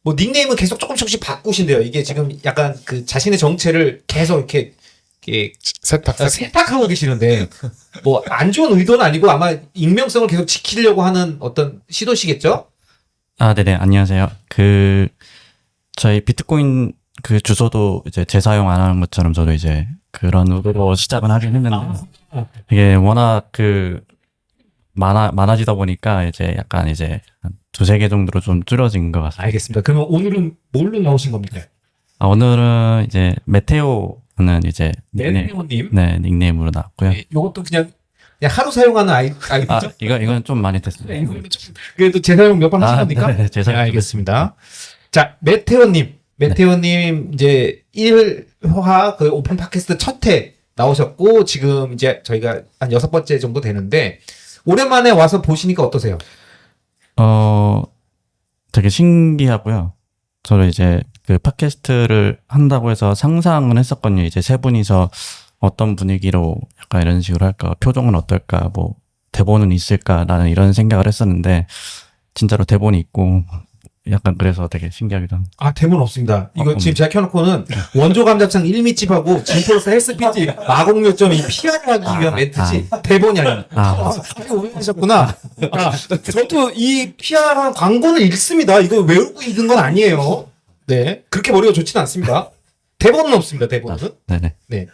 뭐 닉네임은 계속 조금씩 바꾸신대요. 이게 지금 약간 그 자신의 정체를 계속 이렇게 세탁하고 계시는데 뭐 안 좋은 의도는 아니고 아마 익명성을 계속 지키려고 하는 어떤 시도시겠죠? 네네, 안녕하세요. 저희 비트코인 주소도 이제 재사용 안 하는 것처럼 저도 이제 그런 의도로 시작은 하긴 했는데, 이게 워낙 많아지다 보니까 이제 약간 이제 한 두세 개 정도로 좀 줄어진 것 같습니다. 알겠습니다. 그러면 오늘은 뭘로 나오신 겁니까? 오늘은 이제 메테오는 이제 메테오님. 네, 닉네임으로 나왔고요. 이것도 그냥 하루 사용하는 아이디죠? 이건 좀 많이 됐습니다. 이거는 좀 그래도 재사용 몇 번 하신 겁니까? 네, 재사용 네, 알겠습니다. 자, 메테오님 이제 1화 그 오픈 팟캐스트 첫 회 나오셨고 지금 이제 저희가 한 6번째 정도 되는데 오랜만에 와서 보시니까 어떠세요? 되게 신기하고요. 저는 이제 그 팟캐스트를 한다고 해서 상상은 했었거든요. 이제 세 분이서 어떤 분위기로 약간 이런 식으로 할까, 표정은 어떨까, 뭐 대본은 있을까라는 이런 생각을 했었는데 진짜로 대본이 있고 약간 그래서 되게 신기하기도 합니다. 아, 대본 없습니다. 이거 지금 제가 켜놓고는 원조 감자창 1미집하고 진플러스 헬스피지 마곡요점 이 피하를 하기 위한 멘트지 대본이 아닙니다. 오해하셨구나. 저도 이 피아랑 광고는 읽습니다. 이거 외우고 읽은 건 아니에요. 네. 그렇게 머리가 좋지는 않습니다. 대본은 없습니다. 대본은. 네네. 네.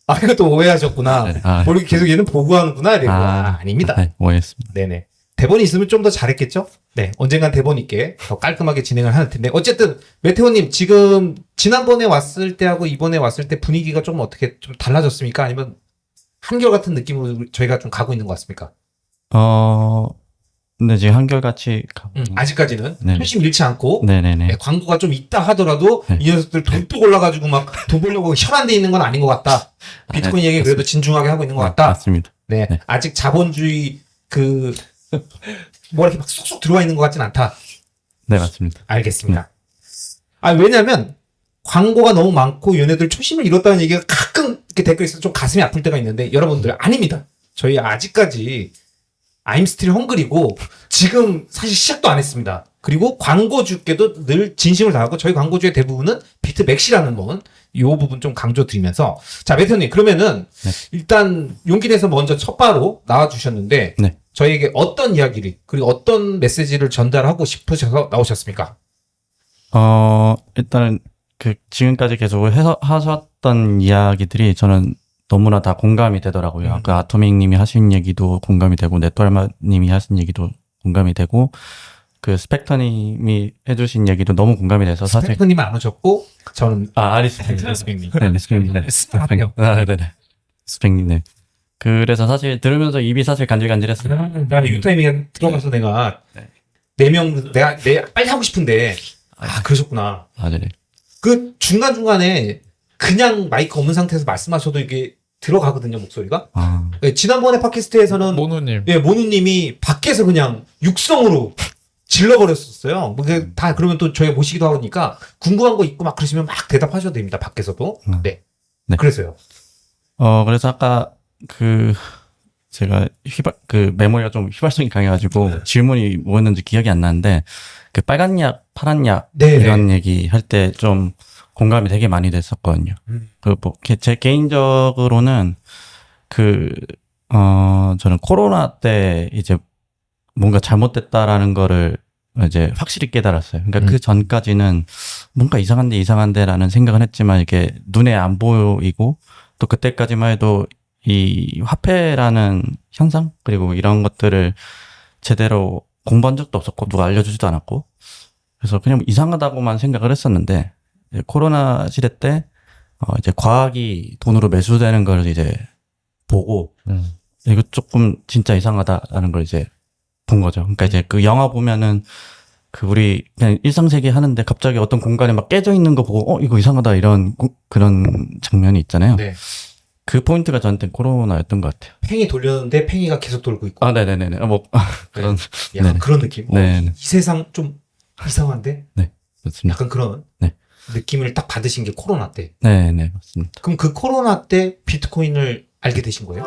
아, 이것도 오해하셨구나. 네. 머리 계속 얘는 보고하는구나. 이래요. 아닙니다. 네, 오해했습니다. 네네. 대본이 있으면 좀 더 잘했겠죠? 네. 언젠간 대본 있게 더 깔끔하게 진행을 하는 텐데. 어쨌든, 메테오님, 지금, 지난번에 왔을 때하고 이번에 왔을 때 분위기가 좀 어떻게 좀 달라졌습니까? 아니면 한결같은 느낌으로 저희가 좀 가고 있는 것 같습니까? 근데 지금 한결같이 아직까지는 네네. 초심 잃지 않고. 네네네. 네, 광고가 좀 있다 하더라도 네. 이 녀석들 돈뚝 올라가지고 막 돈 벌려고 혈안돼 있는 건 아닌 것 같다. 비트코인 얘기 그래도 진중하게 하고 있는 것 같다. 맞습니다. 네. 네. 아직 자본주의 뭐라 이렇게 막 쏙쏙 들어와 있는 것 같진 않다. 네, 맞습니다. 알겠습니다. 아, 왜냐면 광고가 너무 많고 얘네들 초심을 잃었다는 얘기가 가끔 이렇게 댓글에 있어서 좀 가슴이 아플 때가 있는데 여러분들 아닙니다. 저희 아직까지 I'm still hungry고 지금 사실 시작도 안 했습니다. 그리고 광고주께도 늘 진심을 다하고 저희 광고주의 대부분은 비트맥시라는 이 부분 좀 강조드리면서 자, 메테오님 그러면은 네. 일단 용기 내서 먼저 첫 바로 나와주셨는데 네. 저희에게 어떤 이야기를 그리고 어떤 메시지를 전달하고 싶으셔서 나오셨습니까? 일단은 지금까지 계속 하셨던 이야기들이 저는 너무나 다 공감이 되더라고요. 아까 아토믹 님이 하신 얘기도 공감이 되고, 네토알마 님이 하신 얘기도 공감이 되고, 스펙터 님이 해주신 얘기도 너무 공감이 돼서 사실. 스펙터님은 안 오셨고, 저는. 스펙님. 네, 스펙님. 네. 스펙님. 네네. 스펙님, 네. 그래서 사실 들으면서 입이 사실 간질간질했어요. 나 유타이밍에 들어가서 내가, 네. 4명, 내가 빨리 하고 싶은데, 그러셨구나. 네네. 중간중간에 그냥 마이크 없는 상태에서 말씀하셔도 이게 들어가거든요, 목소리가. 지난번에 팟캐스트에서는 모노님. 예, 모누님이 밖에서 그냥 육성으로 질러버렸었어요. 다 그러면 또 저희가 모시기도 하니까 궁금한 거 있고 막 그러시면 막 대답하셔도 됩니다, 밖에서도. 네. 네. 그래서요. 그래서 아까 제가 메모리가 좀 휘발성이 강해가지고 질문이 뭐였는지 기억이 안 나는데, 빨간 약, 파란 약, 네. 이런 얘기 할 때 좀 공감이 되게 많이 됐었거든요. 제 개인적으로는 저는 코로나 때 이제 뭔가 잘못됐다라는 거를 이제 확실히 깨달았어요. 그러니까 그 전까지는 뭔가 이상한데라는 생각은 했지만 이게 눈에 안 보이고 또 그때까지만 해도 이 화폐라는 현상 그리고 이런 것들을 제대로 공부한 적도 없었고 누가 알려주지도 않았고 그래서 그냥 이상하다고만 생각을 했었는데 코로나 시대 때 이제 과학이 돈으로 매수되는 걸 이제 보고 이거 조금 진짜 이상하다라는 걸 이제 본 거죠. 그러니까 이제 영화 보면은 우리 그냥 일상세계 하는데 갑자기 어떤 공간에 막 깨져 있는 거 보고 이거 이상하다 이런 그런 장면이 있잖아요. 네. 그 포인트가 저한테 코로나였던 것 같아요. 팽이 돌렸는데 팽이가 계속 돌고 있고. 네네네네. 그런. 약간 네네. 그런 느낌. 네. 이 세상 좀 이상한데? 네. 맞습니다. 약간 그런 네. 느낌을 딱 받으신 게 코로나 때. 네네. 맞습니다. 그럼 그 코로나 때 비트코인을 알게 되신 거예요?